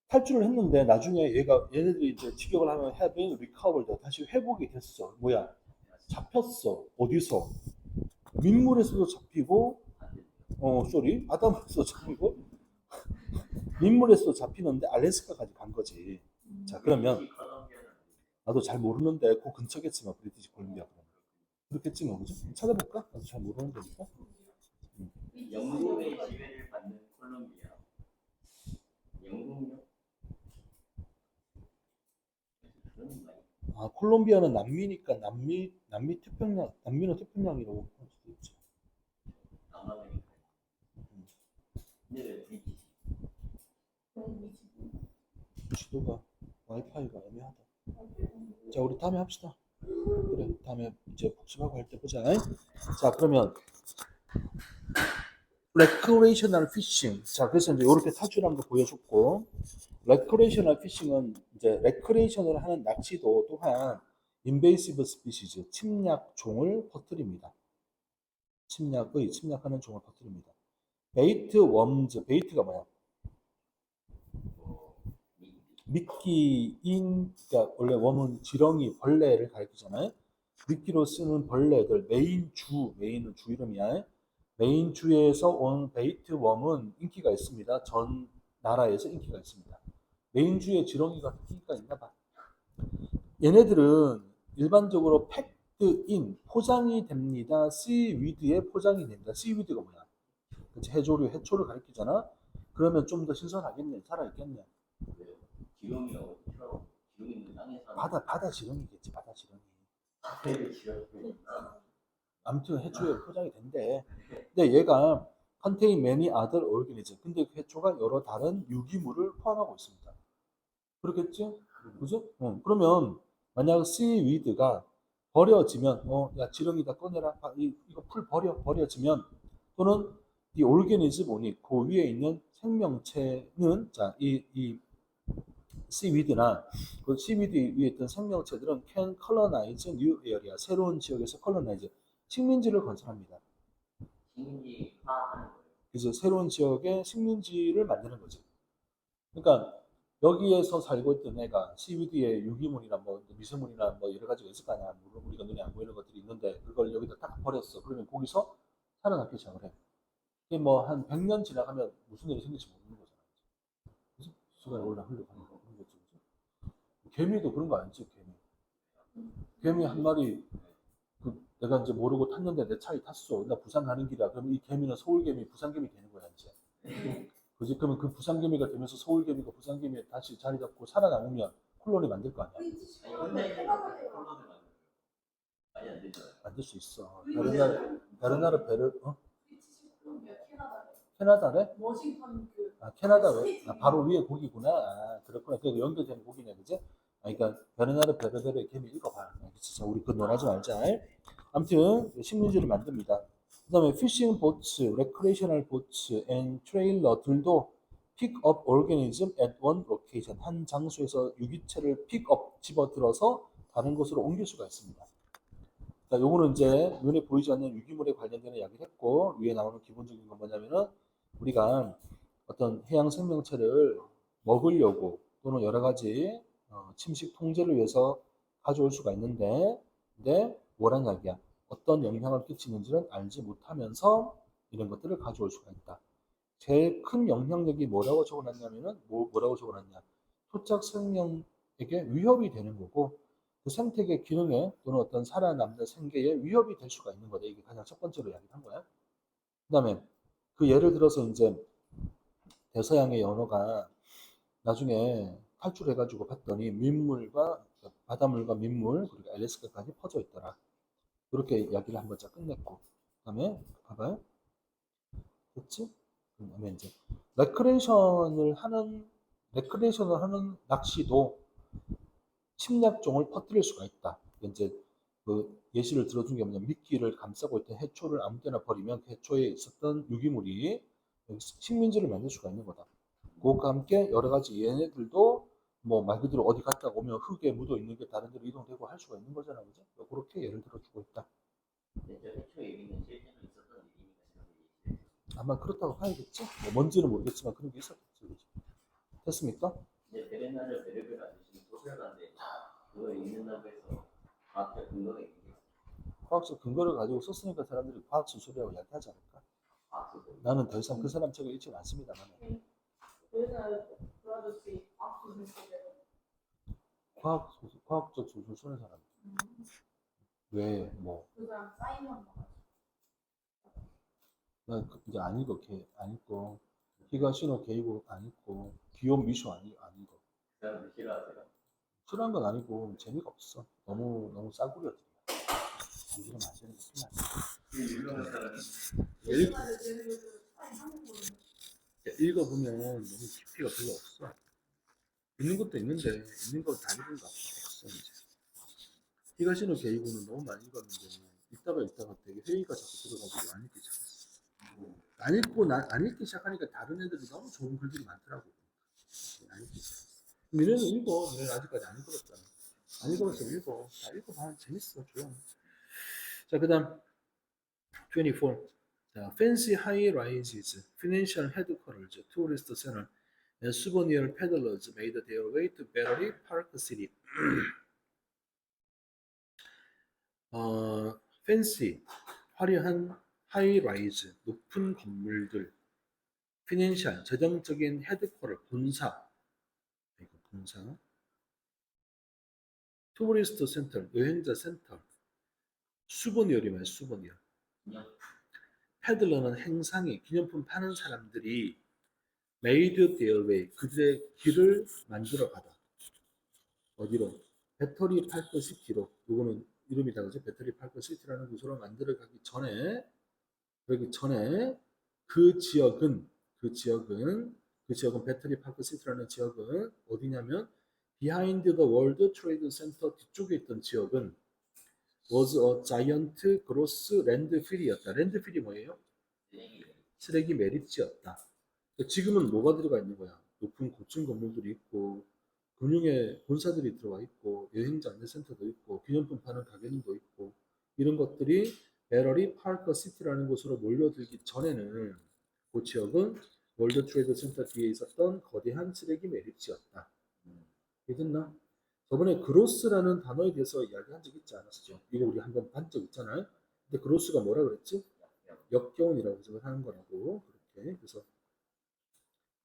탈출을 했는데 나중에 얘네들이 이제 직역을 하면 have been recovered. 다시 회복이 됐어. 뭐야? 잡혔어. 어디서? 민물에서도 잡히고, 바닷물에서도 잡히고, 민물에서도 잡히는데 알래스카까지 간 거지. 자, 그러면 나도 잘 모르는데 그 근처겠지만 브리티시 콜ум비아 그렇겠지 뭐 그죠? 찾아볼까? 나도 잘 모르는데니까. 영국의 지배를 받는 콜롬비아. 영국요? 콜롬비아는 남미니까 남미 태평양, 남미는 태평양이라고 할 수도 있지. 남아메리카. 근데 왜 브리티시? 지도가 와이파이가 애매하다. 자, 우리 다음에 합시다. 그래, 다음에 이제 복습하고 할 때 보자. 자, 그러면 레크레이셔널 피싱. 자, 그래서 이제 이렇게 탈출한 거 보여줬고, 레크레이셔널 피싱은 이제 레크레이션을 하는 낚시도 또한 인베이시브 스피시즈, 침략 종을 퍼뜨립니다. 침략하는 종을 퍼뜨립니다. 베이트 웜즈, 베이트가 뭐야? 미끼인, 그러니까 원래 웜은 지렁이, 벌레를 가리키잖아요. 미끼로 쓰는 벌레들, 메인은 주 이름이야. 메인 주에서 온 베이트 웜은 인기가 있습니다. 전 나라에서 인기가 있습니다. 메인 주에 지렁이가 인기가 있나 봐. 얘네들은 일반적으로 팩드인, 포장이 됩니다. 씨위드에 포장이 됩니다. 씨위드가 뭐야? 그치, 해초를 가리키잖아. 그러면 좀 더 신선하겠네. 살아있겠네. 지렁이 있는 땅에서 바다 지렁이겠지, 바다 지렁이. 지렁이. 아무튼 해초에 포장이 된대. 근데 얘가 contain many other organisms. 근데 그 해초가 여러 다른 유기물을 포함하고 있습니다. 그렇겠지? 그죠? 그러면 만약 seaweed가 버려지면 야 지렁이다 꺼내라 이거 풀 버려지면 또는 이 organism on이 그 위에 있는 생명체는 자이 seaweed나 그 seaweed 위에 있던 생명체들은 can colonize new area 새로운 지역에서 colonize 식민지를 건설합니다. 식민지 파악하는 거예요. 그래서 새로운 지역에 식민지를 만드는 거죠. 그러니까 여기에서 살고 있던 애가 CBD에 유기물이나 뭐 미세물이나 뭐 여러 가지가 있을 거 아니야. 물론 우리가 눈에 안 보이는 것들이 있는데 그걸 여기다 딱 버렸어. 그러면 거기서 살아남기 시작을 해. 이게 뭐 한 100년 지나가면 무슨 일이 생길지 모르는 거잖아. 그래서 시간이 올라 흘러가는 거 그런 거지. 개미도 그런 거 아니지, 개미. 개미 한 마리 내가 이제 모르고 탔는데 내 차에 탔어. 나 부산 가는 길이야. 그럼 이 개미는 서울 개미, 부산 개미 되는 거야, 이제. 그지? 그러면 그 부산 개미가 되면서 서울 개미가 부산 개미에 다시 자리 잡고 살아남으면 콜로니 만들 거 아니야. 아니 근데 콜론을 만들어요. 많이 안 되잖아요. 만들 수 있어. 다른 나라 배를 콜롬비아, 캐나다, 캐나다래? 워싱턴 그 캐나다 왜? 바로 위에 고기구나. 그렇구나. 그 연결되는 고기네, 그지? 그러니까 다른 나라 베르베르 개미 읽어봐. 진짜 우리 그 논하지 말자. 아무튼 식민지를 만듭니다. 그다음에 피싱 보츠, 레크레이셔널 보츠, 앤 트레일러들도 픽업 오르가니즘 at one location 한 장소에서 유기체를 픽업 집어들어서 다른 곳으로 옮길 수가 있습니다. 자, 요거는 이제 눈에 보이지 않는 유기물에 관련된 이야기를 했고 위에 나오는 기본적인 건 뭐냐면은 우리가 어떤 해양 생명체를 먹으려고 또는 여러 가지 침식 통제를 위해서 가져올 수가 있는데 근데 뭐란 이야기야? 어떤 영향을 끼치는지는 알지 못하면서 이런 것들을 가져올 수가 있다. 제일 큰 영향력이 뭐라고 적어놨냐면은 뭐라고 적어놨냐? 토착 생명에게 위협이 되는 거고 그 생태계 기능에 또는 어떤 살아남는 생계에 위협이 될 수가 있는 거다. 이게 가장 첫 번째로 이야기를 한 거야. 그다음에 그 예를 들어서 이제 대서양의 연어가 나중에 탈출해가지고 봤더니 민물과 바닷물과 민물 그리고 알래스카까지 퍼져 있더라. 그렇게 이야기를 한 번째 끝냈고 그다음에 봐봐요. 됐지? 그다음에 이제 레크레이션을 하는 낚시도 침략종을 퍼뜨릴 수가 있다. 이제 그 예시를 들어준 게 뭐냐면 미끼를 감싸고 있던 해초를 아무 때나 버리면 그 해초에 있었던 유기물이 식민지를 만들 수가 있는 거다. 그것과 함께 여러 가지 얘네들도 뭐 말 그대로 어디 갔다 오면 흙에 묻어 있는 게 다른 데로 이동되고 할 수가 있는 거잖아, 그죠? 그렇게 예를 들어주고 있다. 근데 저 해초 얘기는 실제로 있었던 일이니까 아마 그렇다고 봐야겠지? 뭐 뭔지는 모르겠지만 그런 게 있었겠지, 그죠? 됐습니까? 이제 베렌나를 베르베르 아저씨는 소설가인데 그거 읽는다고 해서 과학적 근거가 있는 게 과학적 근거를 가지고 썼으니까 사람들이 과학 수술이라고 이야기하지 않을까? 과학적 나는 더 이상 그 사람 책을 읽지 않습니다만 그래서 그 아저씨 앞으로 됐을 과학적 수술 쓰는 사람 왜 뭐? 그 사람 사인만 봐가지고 난 이제 안 읽어, 안 읽고 히가시노 게이고 안 읽고 기욤 미쇼 안 읽어. 그 사람들 싫어하세요. 싫어한 건 아니고 재미가 없어. 너무 싸구려들이야. 읽으면 안 되는 것뿐만 아니야. 유명한 사람이 옛날에 그 사인 한국어로 읽어보면 너무 깊이가 별로 없어. 있는 것도 있는데 있는 거 다 읽은 거 없어 이제. 히가시노 게이고는 너무 많이 읽었는데 읽다가 되게 회의가 자꾸 들어가지고 안 읽기 시작했어. 안 읽기 시작하니까 다른 애들이 너무 좋은 글들이 많더라고. 안 읽기 시작했어. 니네는 읽어. 니네는 아직까지 안 읽어봤잖아. 안 읽어봤어, 읽어. 다 읽어봐. 재밌어, 좋아. 자, 그 다음 24. 자, fancy high rises, financial headquarters, tourist center, and souvenir peddlers made their way to Battery Park City. fancy, 화려한 high rise, 높은 건물들, financial, 재정적인 헤드쿼터, 본사, 토리스트 센터, 여행자 센터, 수버니어리면 수버니어. 패들러는 행상이 기념품 파는 사람들이 made their way 그들의 길을 만들어 가다. 어디로? 배터리 파크 시티로. 이거는 이름이다 그죠? 배터리 파크 시티라는 곳으로 만들어 가기 전에 그 지역은 배터리 파크 시티라는 지역은 어디냐면 Behind the World Trade Center 뒤쪽에 있던 지역은 was a giant gross landfill이었다. landfill이 뭐예요? 쓰레기. 쓰레기 매립지였다. 지금은 뭐가 들어가 있는 거야? 높은 고층 건물들이 있고 금융의 본사들이 들어와 있고 여행자 안내센터도 있고 기념품 파는 가게들도 있고 이런 것들이 베러리 파크 시티라는 곳으로 몰려들기 전에는 그 지역은 월드 트레이드 센터 뒤에 있었던 거대한 쓰레기 매립지였다. 이해됐나? 저번에 그로스라는 단어에 대해서 이야기한 적 있지 않았었죠? 이거 우리 한번 반 적 있잖아요. 근데 그로스가 뭐라 그랬지? 역겨운이라고 해석을 하는 거라고. 그렇게. 그래서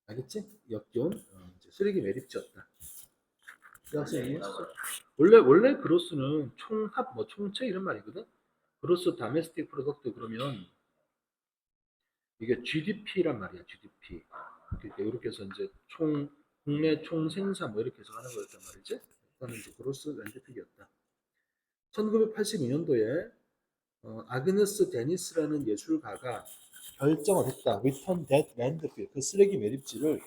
알겠지? 역겨운 이제 쓰레기 매립지였다. 대학생이 이해했어? 원래 그로스는 총합 뭐 총체 이런 말이거든. 그로스 다메스틱 프로덕트 그러면 이게 GDP란 말이야. GDP. 그러니까 이렇게 해서 이제 총 국내 총 생산 뭐 이렇게 해서 하는 거였단 말이지. 그거는 이제 그로스 랜드픽이었다. 1982년도에 아그네스 데니스라는 예술가가 결정을 했다. Return that landfill. 그 쓰레기 매립지를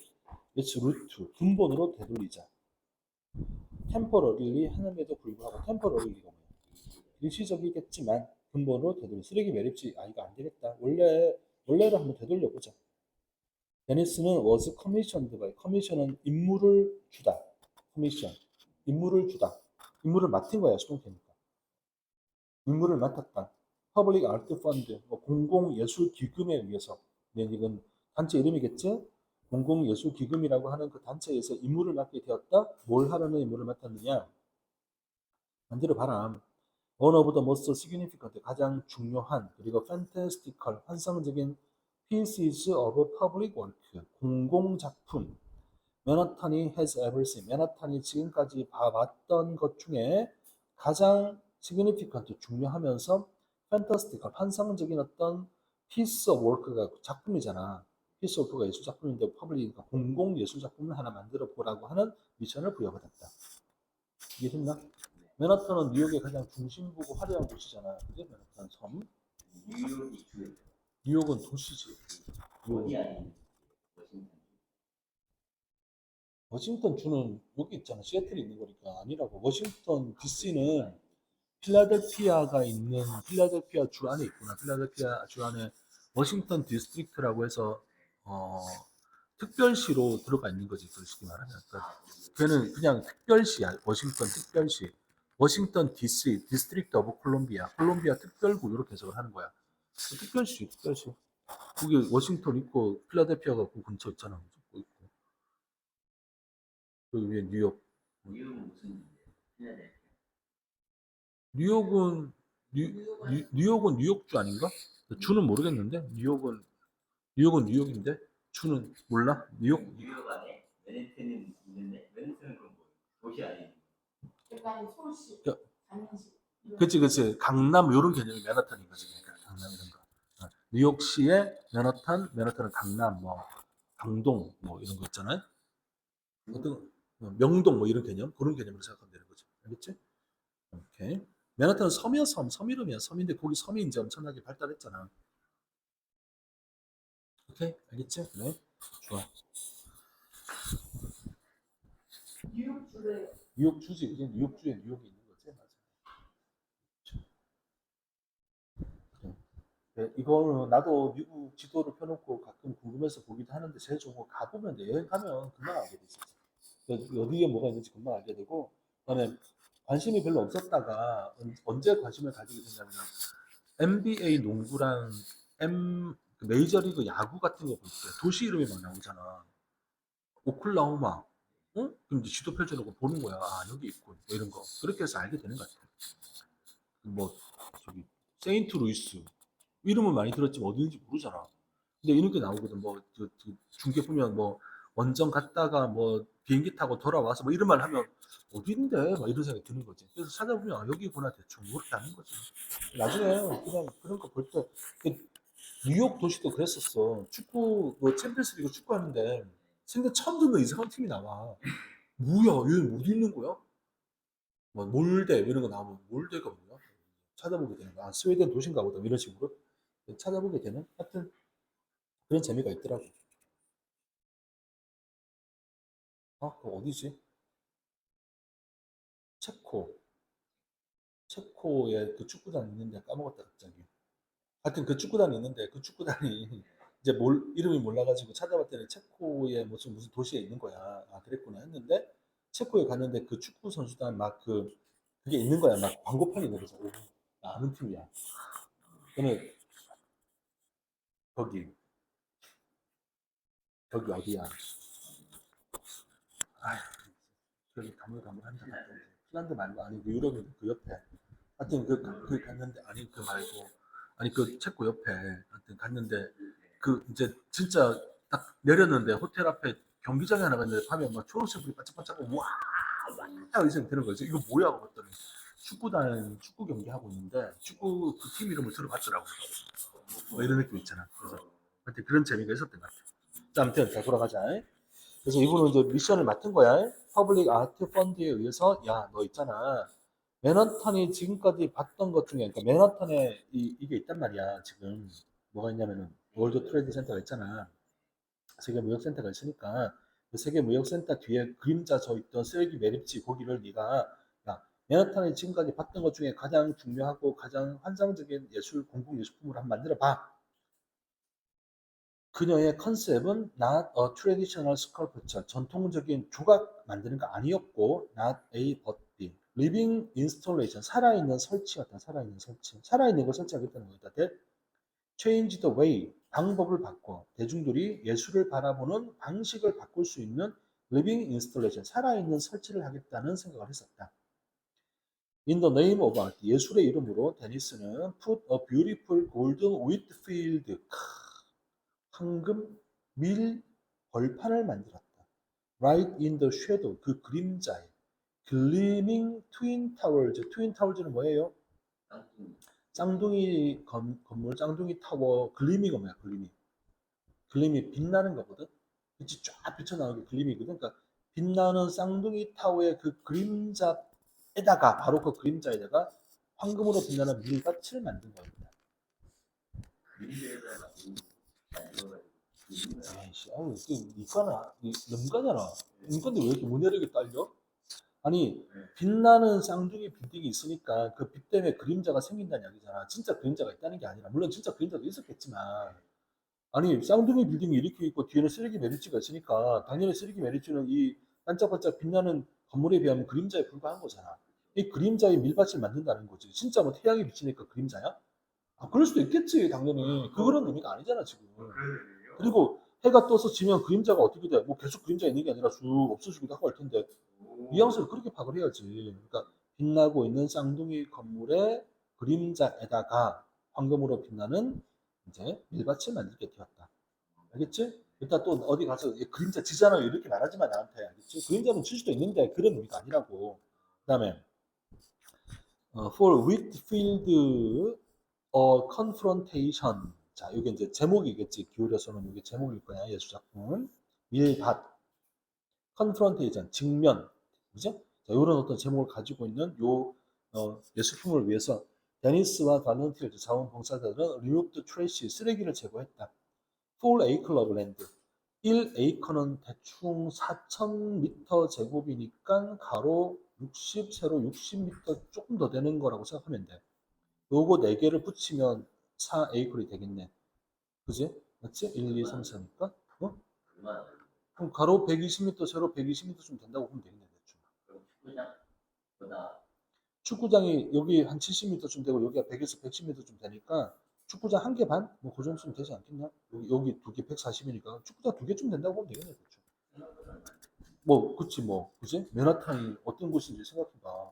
its root 근본으로 되돌리자. 템포러리리 하는데도 불구하고 템포러리리가 뭐야? 일시적이겠지만 근본으로 되돌리 쓰레기 매립지 이거 안 되겠다. 원래로 한번 되돌려 보자. 데니스는 was commissioned by 커미션은 임무를 주다. 커미션 임무를 주다. 임무를 맡은 거야 수동태니까. 임무를 맡았다. 퍼블릭 아트 펀드 공공예술기금에 의해서 이건 단체 이름이겠지? 공공예술기금이라고 하는 그 단체에서 임무를 맡게 되었다. 뭘 하라는 임무를 맡았느냐? 만들어 봐라. One of the most significant 가장 중요한 그리고 fantastical 환상적인 pieces of public work 공공작품 맨하탄이 has ever seen 맨하탄이 지금까지 봐왔던 것 중에 가장 significant 중요하면서 fantastical 환상적인 어떤 piece of work가 작품이잖아. piece of work가 예술 작품인데 public이니까 공공 예술 작품을 하나 만들어 보라고 하는 미션을 부여받았다. 이해됐나? 맨하탄은 뉴욕의 가장 중심부고 화려한 곳이잖아. 그지? 맨하탄 섬. 뉴욕이 주 뉴욕은 도시지. 어디 아닌 워싱턴. 워싱턴 주는 여기 있잖아. 시애틀에 있는 거니까 아니라고. 워싱턴 DC는 필라델피아가 있는 필라델피아 주 안에 있구나. 필라델피아 주 안에 워싱턴 디스트릭트라고 해서 특별시로 들어가 있는 거지. 솔직히 말하면. 그러니까 걔는 그냥 특별시야. 워싱턴 특별시. 워싱턴 DC, 디스트릭트 오브 콜롬비아, 콜롬비아 특별구 이렇게 해석을 하는 거야. 특별시, 특별시. 그게 워싱턴 있고 필라델피아가 그 근처 있잖아. 있고. 그 위에 뉴욕. 뉴욕은 무슨 필라델피아. 뉴욕은 뉴욕은 뉴욕주 아닌가? 주는 모르겠는데 뉴욕은 뉴욕인데 주는 몰라? 뉴욕 뉴욕 안에 맨해튼은 있는데 맨해튼은 그럼 뭐 도시 안에 약간 서울시, 야. 강남시. 그치 강남 이런 개념이 맨하탄인 거지. 그러니까 강남 이런 거. 뉴욕시의 맨하탄은 강남 뭐 강동 뭐 이런 거 있잖아요. 어떤 명동 뭐 이런 개념 그런 개념으로 생각하면 되는 거죠. 알겠지? 오케이. 맨하탄은 섬이야 섬 이름이야 섬인데 거기 섬이 이제 엄청나게 발달했잖아. 오케이 알겠지? 네 좋아. 뉴욕주래. 뉴욕주지 이제 뉴욕주에 뉴욕이 있는 거지 맞아. 그래. 네, 이거는 나도 미국 지도를 펴놓고 가끔 궁금해서 보기도 하는데 제일 좋은 거 가보면 돼. 여행 가면 금방 알게 돼 있어. 어디에 뭐가 있는지 금방 알게 되고 그다음에 관심이 별로 없었다가 언제 관심을 가지게 됐냐면 NBA 농구랑 그 메이저리그 야구 같은 거 볼 때 도시 이름이 막 나오잖아. 오클라호마. 응? 그럼 이제 지도 펼쳐놓고 보는 거야. 아, 여기 있고, 뭐 이런 거. 그렇게 해서 알게 되는 것 같아. 뭐, 저기, 세인트 루이스. 이름은 많이 들었지만 어디인지 모르잖아. 근데 이런 게 나오거든. 뭐, 중계 보면 뭐, 원정 갔다가 뭐, 비행기 타고 돌아와서 뭐 이런 말 하면 어딘데? 막 이런 생각이 드는 거지. 그래서 찾아보면 아, 여기구나 대충 그렇게 아는 거지. 나중에 그냥 그런 거 볼 때, 뉴욕 도시도 그랬었어. 축구, 뭐 챔피언스 리그 축구하는데 생전 처음 듣는 이상한 팀이 나와. 뭐야, 얘는 어디 있는 거야? 뭐 몰대 이런 거 나오면 몰대가 뭐야? 찾아보게 되는 거야. 아, 스웨덴 도시인가 보다 이런 식으로 찾아보게 되는 하여튼 그런 재미가 있더라고. 아, 그거 어디지? 체코에 그 축구단 있는데 까먹었다 갑자기. 하여튼 그 축구단이 있는데 그 축구단이 이제 이름이 몰라가지고 찾아봤더니 체코의 무슨 도시에 있는 거야. 아 그랬구나 했는데 체코에 갔는데 그 축구 선수단 막 그게 있는 거야. 막 광고판이 있는 거죠. 오, 나 아는 팀이야. 그러면 거기 어디야? 아, 저기 가물가물한다. 핀란드 말고 아니 그 유럽 그 옆에. 하여튼 그 갔는데 아니 그 말고 아니 그 체코 옆에 하여튼 갔는데 그 이제 진짜 딱 내렸는데 호텔 앞에 경기장이 하나 갔는데 밤에 막 초록색 불이 반짝반짝 와 이생 되는 거지. 이거 뭐야 하고 봤더니 축구 경기 하고 있는데 축구 그 팀 이름을 들어봤더라고. 뭐 이런 느낌 있잖아. 그래서 하여튼 그런 재미가 있었던 것 같아. 자, 아무튼 자 돌아가자. 그래서 이분은 이제 미션을 맡은 거야. 퍼블릭 아트 펀드에 의해서 야 너 있잖아. 맨하탄이 지금까지 봤던 것 중에 그러니까 맨하탄에 이게 있단 말이야. 지금 뭐가 있냐면은 월드 트레이드 센터가 있잖아. 세계 무역센터가 있으니까 그 세계 무역센터 뒤에 그림자 져 있던 쓰레기 매립지 거기를 네가 야 맨하탄이 지금까지 봤던 것 중에 가장 중요하고 가장 환상적인 예술 공공 예술품을 한번 만들어 봐. 그녀의 컨셉은 not a traditional sculpture, 전통적인 조각 만드는 거 아니었고, not a but B, living installation, 살아있는 설치였다. 살아있는 설치. 살아있는 걸 설치하겠다는 거다. that change the way, 방법을 바꿔. 대중들이 예술을 바라보는 방식을 바꿀 수 있는 living installation, 살아있는 설치를 하겠다는 생각을 했었다. In the name of art, 예술의 이름으로 데니스는 put a beautiful golden wheat field, 황금 밀 벌판을 만들었다. Right in the shadow, 그 그림자에. Gleaming twin towers. twin towers는 뭐예요? 쌍둥이 건물, 쌍둥이 타워. 글리미가 뭐야? 글리미 빛나는 거거든. 그치 쫙 비쳐나오게 글리미거든. 그러니까 빛나는 쌍둥이 타워의 그 그림자에다가 바로 그 그림자에다가 황금으로 빛나는 밀밭을 만든 겁니다. 에이씨, 아유, 이과나, 넘가잖아. 인건데 왜 이렇게 문해력이 딸려? 아니, 빛나는 쌍둥이 빌딩이 있으니까 그 빛 때문에 그림자가 생긴다는 이야기잖아. 진짜 그림자가 있다는 게 아니라, 물론 진짜 그림자도 있었겠지만, 아니, 쌍둥이 빌딩이 이렇게 있고 뒤에는 쓰레기 매립지가 있으니까, 당연히 쓰레기 매립지는 이 반짝반짝 빛나는 건물에 비하면 그림자에 불과한 거잖아. 이 그림자의 밀밭을 만든다는 거지. 진짜 뭐 태양이 비치니까 그림자야? 아, 그럴 수도 있겠지, 당연히. 그런 의미가 아니잖아, 지금. 그리고 해가 떠서 지면 그림자가 어떻게 돼? 뭐 계속 그림자 있는 게 아니라 쭉 없어지기도 하고 할 텐데 뉘앙스를 그렇게 파악을 해야지. 그러니까 빛나고 있는 쌍둥이 건물의 그림자에다가 황금으로 빛나는 이제 밀밭을 만들게 되었다. 알겠지? 일단 또 어디 가서 그림자 지잖아요 이렇게 말하지 마 나한테. 알겠지? 그림자는 칠 수도 있는데 그런 의미가 아니라고. 그다음에 for Whitfield confrontation. 자, 이게 이제 제목이겠지. 기울여서는 이게 제목일 거야. 예술작품. 밀밭, confrontation, 직면. 그죠? 자, 이런 어떤 제목을 가지고 있는 요 예술품을 위해서 데니스와 발렌티어즈 자원봉사자들은 removed trash, 쓰레기를 제거했다. full acre of land. 1에이커는 대충 4,000m 제곱이니까 가로 60, 세로 60m 조금 더 되는 거라고 생각하면 돼. 요거 4개를 붙이면 4에이클이 되겠네. 그지? 맞지? 1, 2, 3, 4니까. 어? 그럼 가로 120m, 세로 120m쯤 된다고 보면 되겠네. 대충. 축구장이 여기 한 70m쯤 되고 여기가 100에서 110m쯤 되니까 축구장 한 개 반? 뭐 그 정도쯤 되지 않겠냐? 여기 두 개 140이니까 축구장 2개쯤 된다고 보면 되겠네. 대충. 뭐 그치 뭐 그지? 맨하탄이 어떤 곳인지 생각해봐.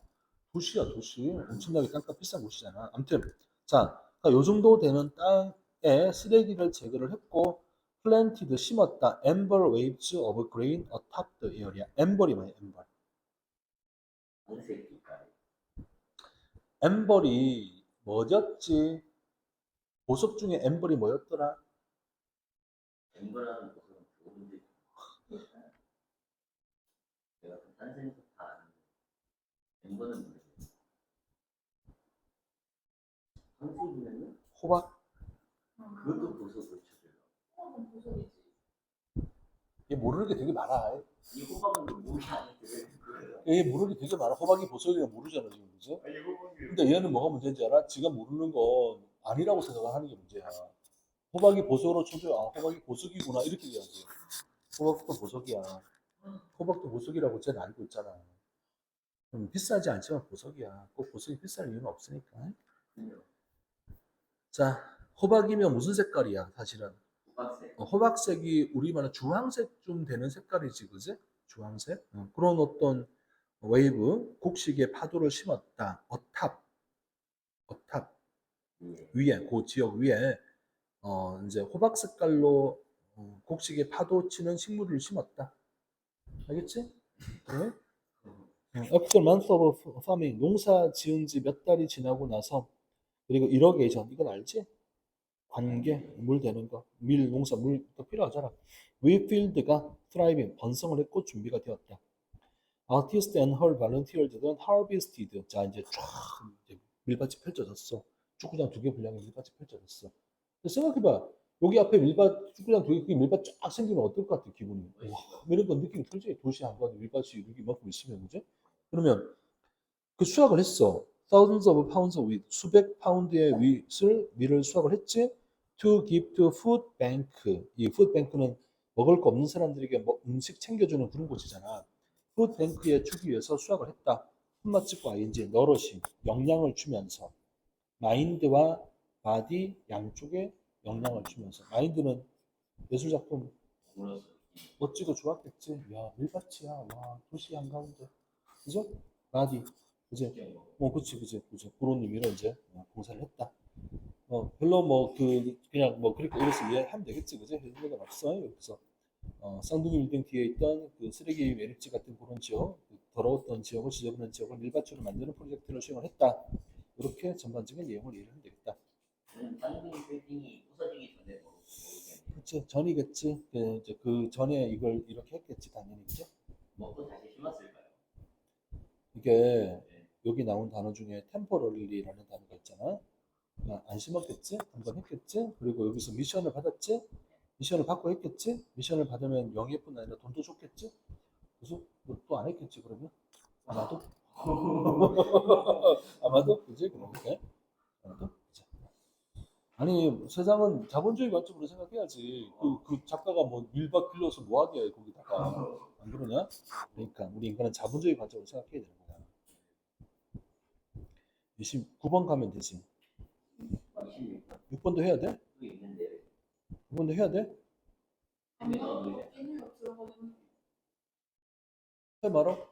도시야 도시. 엄청나게 땅값 비싼 곳이잖아. 아무튼 자, 그러니까 요 정도 되는 땅에 쓰레기를 제거를 했고 planted 심었다. amber waves of grain atop the area. 엠벌이 뭐야? 엠벌이 뭐였지? 보석 중에 엠벌이 뭐였더라? 엠버라는 것은 좋은데 내가 그 탄생에서 다 아는데 엠버는 모르겠어. 황색이면은 호박? 그것도 보석을 쳐줘요. 호박은 보석이지. 얘 모르는 게 되게 많아. 이 호박은 물이 아닌데 왜 그래요? 얘 모르는 게 되게 많아. 호박이 보석이가 모르잖아 지금, 그죠? 아니 호박이 근데 얘는 뭐가 문제인지 알아? 지가 모르는 건 아니라고 생각을 하는 게 문제야. 호박이 보석으로 쳐줘. 아, 호박이 보석이구나. 이렇게 얘기하지. 호박도 보석이야. 호박도 보석이라고 쟤는 알고 있잖아. 비싸지 않지만 보석이야. 꼭 보석이 비쌀 이유는 없으니까. 자, 호박이면 무슨 색깔이야, 사실은? 호박색. 호박색이 우리 말은 주황색쯤 되는 색깔이지, 그지? 주황색. 그런 어떤 웨이브, 곡식의 파도를 심었다. 어탑 예. 위에, 그 지역 위에 이제 호박 색깔로 곡식의 파도 치는 식물을 심었다. 알겠지? 네? After month of farming, 농사 지은 지 몇 달이 지나고 나서, 그리고 irrigation, 이건 알지? 관계, 물 대는 거, 밀, 농사, 물도 필요하잖아. wheatfield가 thriving, 번성을 했고 준비가 되었다. Artist and her volunteers들은 harvested, 자 이제 쫙 이제 밀밭이 펼쳐졌어. 축구장 2개 분량의 밀밭이 펼쳐졌어. 생각해봐. 여기 앞에 밀밭, 축구장 2개, 밀밭 쫙 생기면 어떨 것 같아, 기분이? 와, 이런 거 느낌이 들지? 도시 한가운데 밀밭이 여기 이만큼 있으면, 그지? 그러면 그 수확을 했어. Thousands of pounds of wheat, 수백 파운드의 밀을 수확을 했지. To give to food bank. 이 food bank는 먹을 거 없는 사람들에게 음식 챙겨주는 그런 곳이잖아. food bank에 주기 위해서 수확을 했다. 콤마 찍고 ing, 너럿이 영양을 주면서 마인드와 바디 양쪽에 영향을 주면서. 마인드는 예술 작품 물었어. 멋지고 좋았겠지. 야, 밀밭이야. 와, 도시 한가운데. 그죠? 바디. 그지? 그치. 부모님 이런 이제 봉사를 했다. 별로 그냥 그렇게 이래서 이해하면 되겠지, 그지? 문제가 없어요. 그래서 쌍둥이 빌딩 뒤에 있던 그 쓰레기 매립지 같은 그런 지역, 그 더러웠던 지역을 지저분한 지역을 밀밭으로 만드는 프로젝트를 수행을 했다. 이렇게 전반적인 내용을 이해하면 되겠다. 쌍둥이 빌딩이 부서지기 전에 모르겠네. 그치, 전이겠지. 이제 그 전에 이걸 이렇게 했겠지, 당연히, 그죠? 먹고 다시 심었을까요? 이게 여기 나온 단어 중에 temporarly라는 단어가 있잖아. 안 심었겠지? 한번 했겠지? 그리고 여기서 미션을 받았지? 미션을 받고 했겠지? 미션을 받으면 영예뿐 아니라 돈도 줬겠지? 그래서 또 안 했겠지, 그러면? 아마도? 아마도? 그지? 그러니까. 아마도? 그치. 아니, 세상은 자본주의 관점으로 생각해야지. 그 작가가 뭐 밀밭 길러서 뭐 하게, 거기다가. 안 그러냐? 그러니까, 우리 인간은 자본주의 관점으로 생각해야 되는 거야. 29번 가면 되지. 26번 6번도 해야 돼? 또 있는데 6번도 해야 돼? 아니요, 애니가 들어가지고. 해 말어?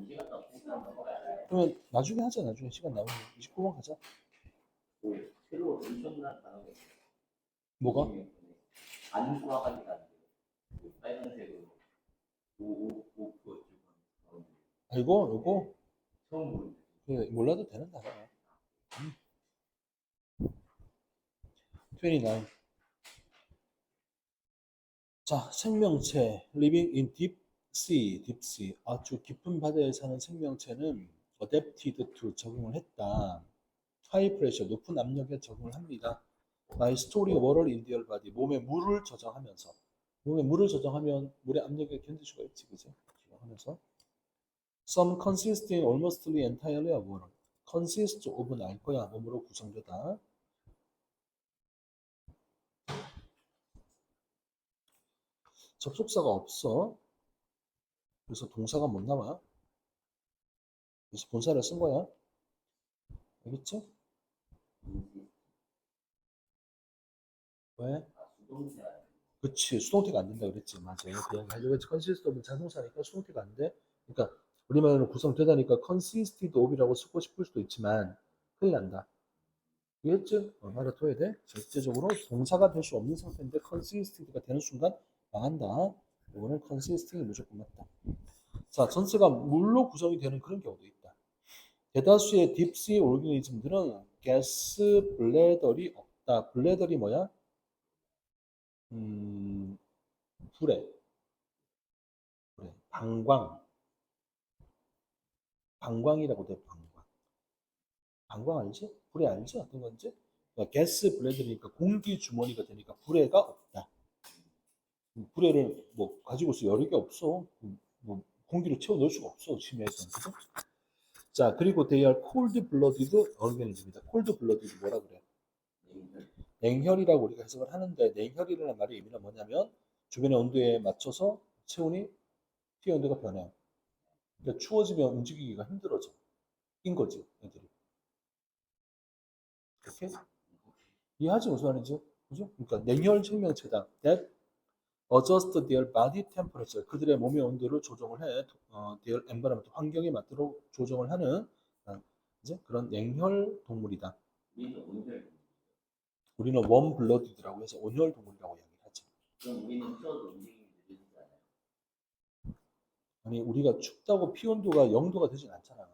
시간도 없으니까 넘어가야 그러면 나중에 하자. 나중에 시간 나오면 29번 가자. 돼. 새로 엄청난 단어가 있어요. 뭐가? 안 수확하니까 안 돼요. 빨간색으로 그거 아, 이거 처음 보는 그래, 몰라도 되는 단어야. 29. 자, 생명체 living in deep sea. 아주 깊은 바다에 사는 생명체는 adapted to, 적응을 했다. high pressure, 높은 압력에 적응을 합니다. by storing water in their body, 몸에 물을 저장하면서. 몸에 물을 저장하면 물의 압력에 견딜 수가 있지, 그죠? 하면서. Some consisting almost entirely of water. consist of는 알 거야. 몸으로 구성되다. 접속사가 없어. 그래서 동사가 못 나와. 그래서 본사를 쓴 거야. 알겠지? 왜? 수동태 그치. 수동태가 안 된다 그랬지. 맞아. 그 이야기 하려고 했지. consist of는 자동사니까 수동태가 안 돼. 그러니까 우리말로 구성되다니까 consisted of이라고 쓰고 싶을 수도 있지만 큰일 난다. 이해했지? 알아둬야 돼. 절대적으로 동사가 될 수 없는 상태인데 consisted가 되는 순간 망한다. 이거는 consisting이 무조건 맞다. 자, 전체가 물로 구성이 되는 그런 경우도 있다. 대다수의 딥시 오르가니즘들은 가스 블래더리 없다. 블래더리 뭐야? 불에 방광이라고 돼. 방광 알지? 불에 알지? 어떤 건지? 그러니까 가스 블래더리니까 공기 주머니가 되니까 불에가 없다. 불에를 뭐 가지고서 여러 개 없어. 뭐 공기를 채워 넣을 수가 없어. 심해에서는. 그죠? 자, 그리고 they are cold-blooded organism입니다. cold-blooded 뭐라 그래? 냉혈이라고 우리가 해석을 하는데 냉혈이라는 말의 의미는 뭐냐면 주변의 온도에 맞춰서 체온이 피의 온도가 변해. 그러니까 추워지면 움직이기가 힘들어져. 인 거지, 애들이. 이렇게 이해하지 무슨 말인지? 그죠? 그러니까 냉혈 생명체다. That adjust their body temperature. 그들의 몸의 온도를 조정을 해. their environment 환경에 맞도록 조정을 하는 이제 그런 냉혈 동물이다. 우리는 온열. 우리는 웜 블러디드라고 해서 온열 동물이라고 이야기를 하죠. 그럼 우리는 추워도 움직임이 느려지지 않아요. 아니 우리가 춥다고 피 온도가 0도가 되진 않잖아.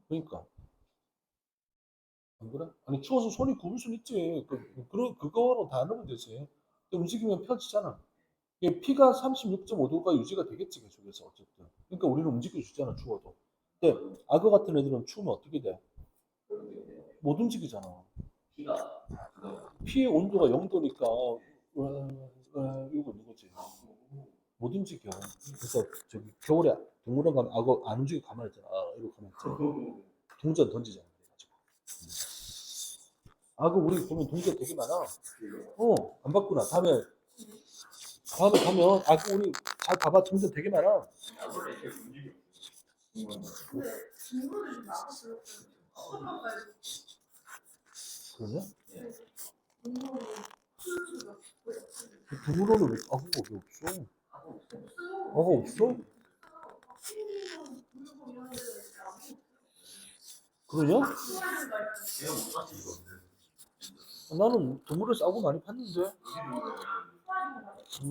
그러니까 안 그래? 아니 추워서 손이 굽을 순 있지. 그거로 다 하면 되지. 근데 움직이면 펴지잖아. 이게 피가 36.5도가 유지가 되겠지 계속해서 어쨌든. 그러니까 우리는 움직여주잖아 추워도. 근데 악어 같은 애들은 추우면 어떻게 돼? 못 움직이잖아. 피가 피의 온도가 0도니까 이러고 있는 거지. 못 움직여. 그래서 저기 겨울에 동물원 가면 악어 안 움직이고 가만히 있잖아. 이러고 가만히 있잖아. 동전 던지잖아. 그래가지고. 악어 우리 보면 동전 되게 많아. 안 봤구나. 다음에 가면 악어 우리 잘 봐봐. 동전 되게 많아. 아무래도 이렇게 움직여. 근데 동물들이 나갔어요. 그러냐? 동물은 수수가 동물원은 왜 악어가 왜 없어? 악어 없어? 그러냐? 제가 못 봤지 이거. 나는 동물을 싸고 많이 봤는데.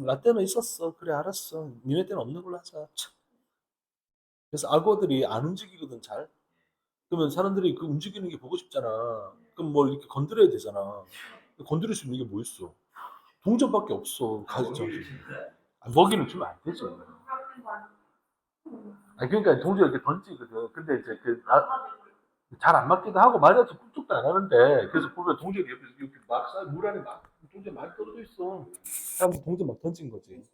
라떼는 있었어. 그래 알았어. 니네 때는 없는 걸로 하자. 참. 그래서 악어들이 안 움직이거든 잘. 그러면 사람들이 그 움직이는 게 보고 싶잖아. 그럼 뭘 이렇게 건드려야 되잖아. 건드릴 수 있는 게 뭐 있어? 동전밖에 없어. 가지고. 먹이는 주면 안 되지. 그러니까 동전 이렇게 던지거든. 근데 이제 잘 안 맞기도 하고 맞아서 꿈쩍도 안 하는데 그래서 보면 동전이 옆에 이렇게 물 안에 막 동전 많이 떨어져 있어. 사람들 동전 막 던진 거지.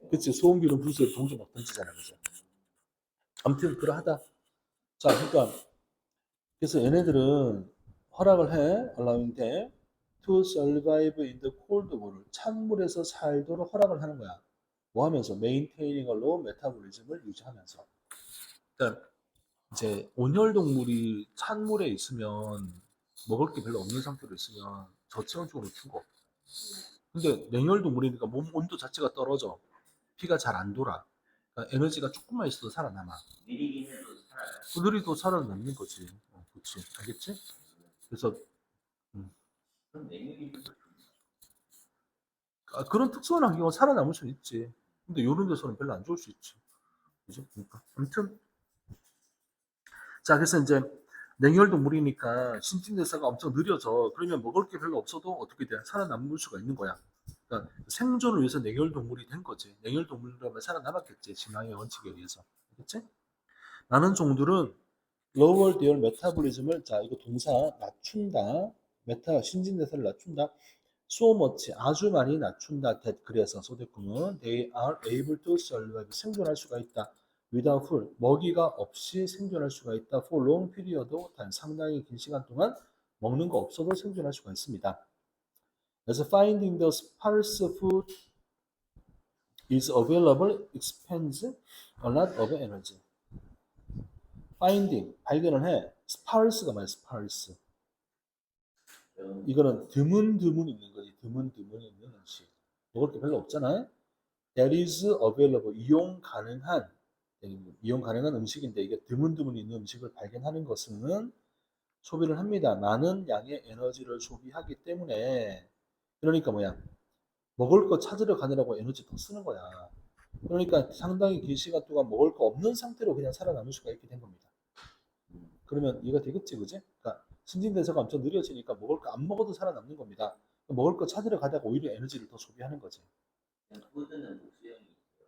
그치 소음기로 불어서 동전 막 던지잖아, 그죠? 아무튼 그러하다. 자, 그러니까 그래서 얘네들은 허락을 해, allowing them to survive in the cold water. 찬물에서 살도록 허락을 하는 거야. 뭐 하면서 maintaining a low metabolism을 유지하면서. 그러니까 이제 온열 동물이 찬물에 있으면 먹을 게 별로 없는 상태로 있으면 저체온증으로 죽어. 근데 냉열 동물이니까 몸 온도 자체가 떨어져. 피가 잘 안 돌아. 그러니까 에너지가 조금만 있어도 살아남아. 느리긴 해도 살아요. 그들이도 살아남는 거지. 그렇지. 알겠지? 그래서 그럼 냉육이 그런 특수한 환경은 살아남을 수 있지. 근데 이런 데서는 별로 안 좋을 수 있지. 그죠? 그러니까 아무튼 자 그래서 이제 냉열 동물이니까 신진대사가 엄청 느려져. 그러면 먹을 게 별로 없어도 어떻게 돼? 살아남을 수가 있는 거야. 그러니까 생존을 위해서 냉열 동물이 된 거지. 냉열 동물이라면 살아남았겠지. 진화의 원칙에 의해서. 알겠지? 많은 종들은 lower their metabolism을 자 이거 동사 낮춘다. 신진대사를 낮춘다. so much 아주 많이 낮춘다. that 그래서 소대꿈은 they are able to survive 생존할 수가 있다. without food 먹이가 없이 생존할 수가 있다. for long period of time 상당히 긴 시간 동안 먹는 거 없어도 생존할 수가 있습니다. 그래서 finding the sparse food is available expends a lot of energy. finding 발견을 해. sparse가 뭐야? sparse. 이거는 드문드문 있는 거지. 드문드문 있는 음식. 먹을 게 별로 없잖아. That is available. 이용 가능한 음식인데 이게 드문드문 있는 음식을 발견하는 것은 소비를 합니다. 많은 양의 에너지를 소비하기 때문에 그러니까 뭐야? 먹을 거 찾으러 가느라고 에너지 더 쓰는 거야. 그러니까 상당히 긴 시간 동안 먹을 거 없는 상태로 그냥 살아남을 수가 있게 된 겁니다. 그러면 이해가 되겠지, 그지? 그러니까 신진대사가 엄청 느려지니까 먹을 거 안 먹어도 살아남는 겁니다. 먹을 거 찾으러 가다가 오히려 에너지를 더 소비하는 거지. 푸드는 수영이 있어요.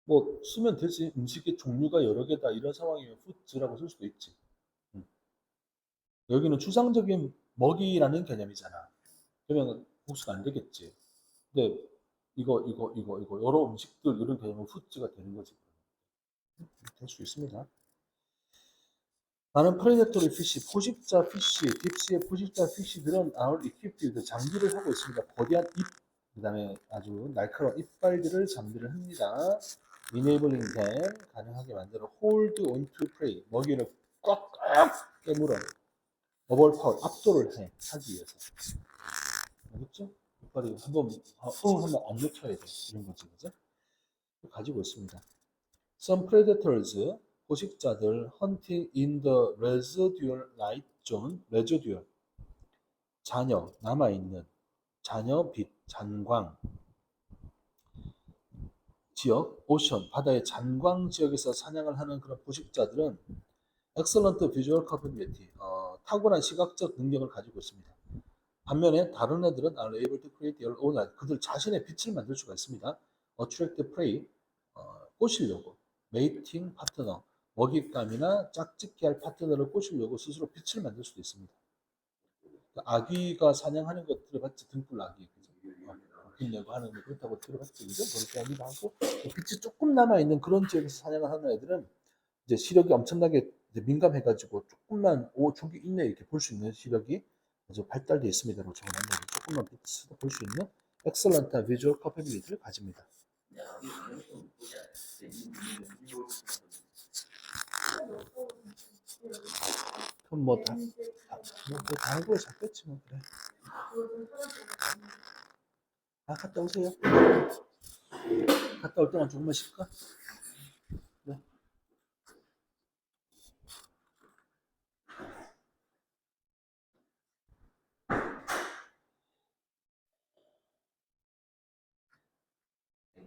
뭐 쓰면 되지. 음식의 종류가 여러 개다 이런 상황이면 푸드라고 쓸 수도 있지. 여기는 추상적인 먹이라는 개념이잖아. 그러면 복수가 안 되겠지. 근데 이거 여러 음식들 이런 개념은 푸드가 되는 거지. 될 수 있습니다. 많은 프레데토리 피쉬, 포식자 피쉬, 딥시의 포식자 피쉬들은 are equipped with 장비를 하고 있습니다. 거대한 입, 그 다음에 아주 날카로운 이빨들을 장비를 합니다. enabling them 가능하게 만들어 hold onto prey 먹이를 꽉꽉 깨물어 overpower 압도를 하기 위해서. 알겠죠? 이빨이 한번 하면 안 놓쳐야 돼. 이런 거지, 그죠? 가지고 있습니다. Some predators, 포식자들, hunting in the residual light zone, residual, 잔여, 남아있는, 잔여, 빛, 잔광, 지역, 오션, 바다의 잔광 지역에서 사냥을 하는 그런 포식자들은 excellent visual capability, 탁월한 시각적 능력을 가지고 있습니다. 반면에 다른 애들은 are able to create their own light, 그들 자신의 빛을 만들 수가 있습니다. attract prey, 꼬시려고, mating partner, 먹잇감이나 짝짓기 할 파트너를 꼬시려고 스스로 빛을 만들 수도 있습니다. 아귀가 사냥하는 것들을 봤지, 등불 아귀. 빛 내고 하는 거 그렇다고 들어봤지, 그죠? 그렇게 하기도 하고, 빛이 조금 남아있는 그런 지역에서 사냥을 하는 애들은 이제 시력이 엄청나게 이제 민감해가지고 조금만 저기 있네 이렇게 볼 수 있는 시력이 아주 발달되어 있습니다라고 적어놨네요. 조금만 빛을 볼 수 있는 excellent visual capability를 가집니다. 근데 아기 가능성 보지 않아요. 그럼 뭐 다른 걸 잡겠지 뭐. 그래. 갔다 오세요. 갔다 올 동안 조금만 쉴까? 네.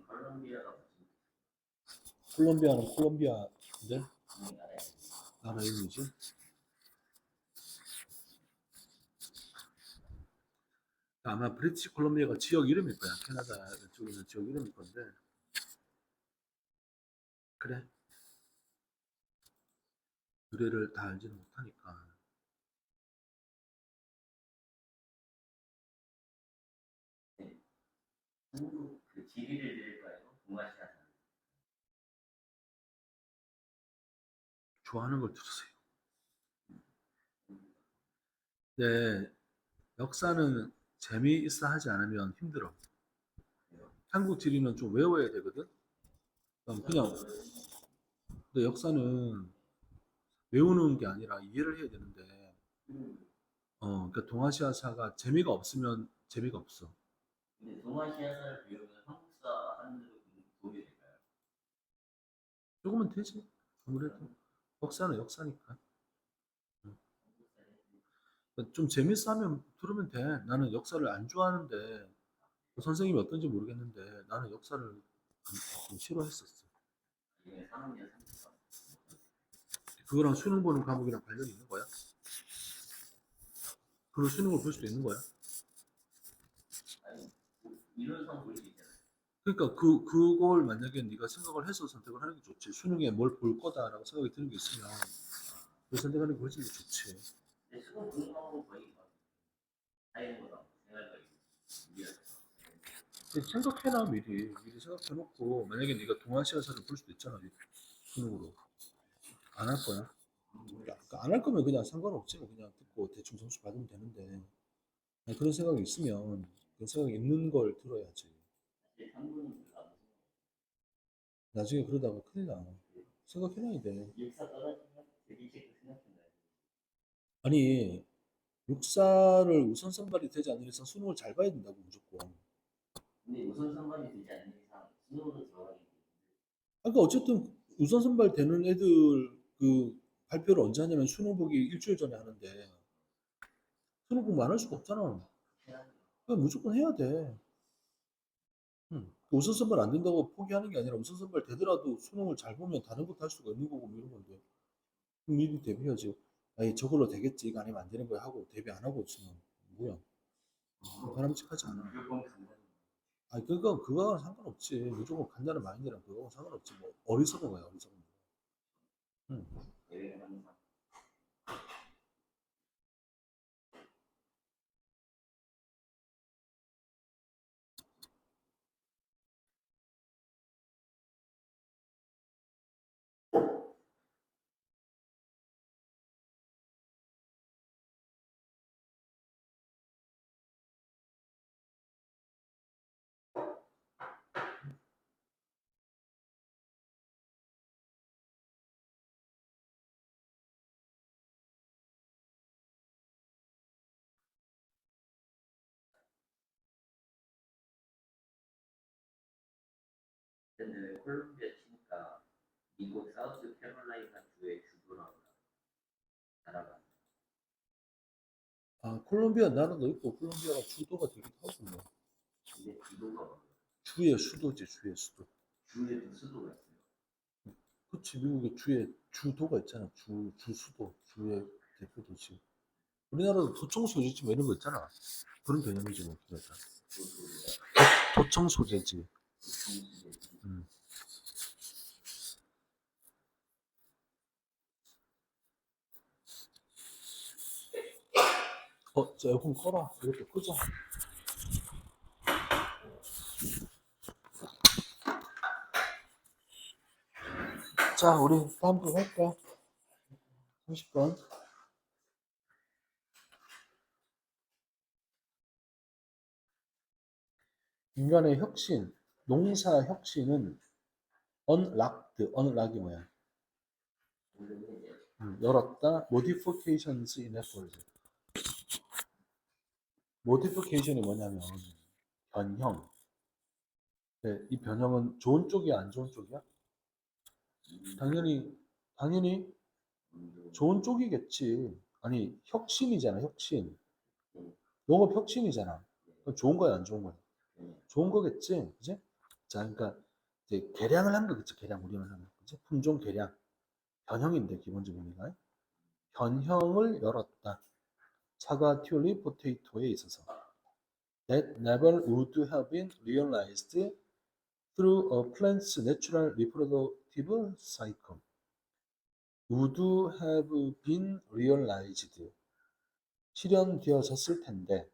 콜롬비아가 무슨 콜롬비아는 콜롬비아인데 나라에 나라 이름이지. 아마 브리티시 콜롬비아가 지역 이름일 거야. 캐나다 쪽에는 지역 이름일 건데. 그래. 유래를 다 알지는 못하니까. 한국 그 지리를 들을까요? 동아시아 좋아하는 걸 들으세요. 네, 역사는 재미있어 하지 않으면 힘들어. 한국 지리는 좀 외워야 되거든. 그냥 근데 역사는 외우는 게 아니라 이해를 해야 되는데, 그러니까 동아시아사가 재미가 없으면 재미가 없어. 근데 동아시아사를 배우면 한국사 하는 데도 도움이 될까요? 조금은 되지. 아무래도 역사는 역사니까. 그러니까 좀 재밌어 하면 들으면 돼. 나는 역사를 안 좋아하는데 그 선생님이 어떤지 모르겠는데 나는 역사를 좀 싫어했었어. 이게 3학년 3반 그거랑 수능 보는 과목이랑 관련이 있는 거야? 그걸 수능을 볼 수도 있는 거야? 아니 이론상 볼 수 있잖아요. 그러니까 그걸 만약에 네가 생각을 해서 선택을 하는 게 좋지. 수능에 뭘 볼 거다라고 생각이 드는 게 있으면 그 선택하는 게 훨씬 더 좋지. 근데 수능 보는 방법은 거의 타이머다 생각이 생각해놔 미리 생각해놓고 만약에 네가 동아시아사를 볼 수도 있잖아 수능으로. 안 할 거야. 그러니까 안 할 거면 그냥 상관없지 뭐 그냥 듣고 대충 점수 받으면 되는데 아니, 그런 생각이 있으면 그런 생각이 있는 걸 들어야지. 사실 3분은 별로 안 나중에 그러다가 큰일 나. 생각해놔야 돼. 육사 떨어지면 대비책도 생각한다. 아니 육사를 우선 선발이 되지 않는 이상 수능을 잘 봐야 된다고 무조건. 근데 우선 선발이 되지 않는 이상 수능으로 들어가기 그러니까 어쨌든 우선 선발 되는 애들 그 발표를 언제 하냐면 수능 보기 일주일 전에 하는데 수능 공부 안 할 수가 없잖아. 힘들긴 그냥 무조건 해야 돼. 우선 선발 안 된다고 포기하는 게 아니라 우선 선발 되더라도 수능을 잘 보면 다른 것도 할 수가 있는 거고 뭐 이런 건데 그럼 미리 대비해야지. 아니 저걸로 되겠지 이거 아니면 안 되는 거야 하고 대비 안 하고 있으면 뭐야 바람직하지 않아. 무조건 간다. 아니 그거랑 상관없지. 무조건 간다는 마인드랑 그거랑 상관없지. 뭐 어리석은 거야 어리석은 거. 응. 대회는 항상 근데 왜 콜롬비아 치니까 미국 사우스 캐롤라이나 주의 주도라고 나라가 아, 콜롬비아 나라도 있고 콜롬비아가 주도가 되기도 하고 뭐. 근데 주도가 뭐예요? 주의 수도지 주의 수도. 주에도 수도가 있어요. 그치 미국의 주의 주도가 있잖아. 주 수도 주의 대표 도시. 우리나라도 도청 소재지 뭐 이런 거 있잖아. 그런 개념이지 뭐. 그러니까. 도청 소재지. 음. 자, 에어컨 꺼라. 이것도 끄자. 자, 우리 다음 분 할까? 30번. 인간의 혁신, 농사 혁신은 unlocked, 뭐야? 열었다. modifications in effort. modification이 뭐냐면 변형. 네, 이 변형은 좋은 쪽이야, 안 좋은 쪽이야? 당연히 좋은 쪽이겠지. 아니, 혁신이잖아, 혁신. 농업 혁신이잖아. 그럼 좋은 거야, 안 좋은 거야? 좋은 거겠지, 그지? 자, 그러니까 이제 개량을 한 거겠지, 개량 우리만 하면, 그지? 품종 개량, 변형인데 기본적인 의미가 변형을 열었다. 사과, 튤립, 포테이토에 있어서 that never would have been realized through a plant's natural reproductive cycle. would have been realized 실현되어졌을 텐데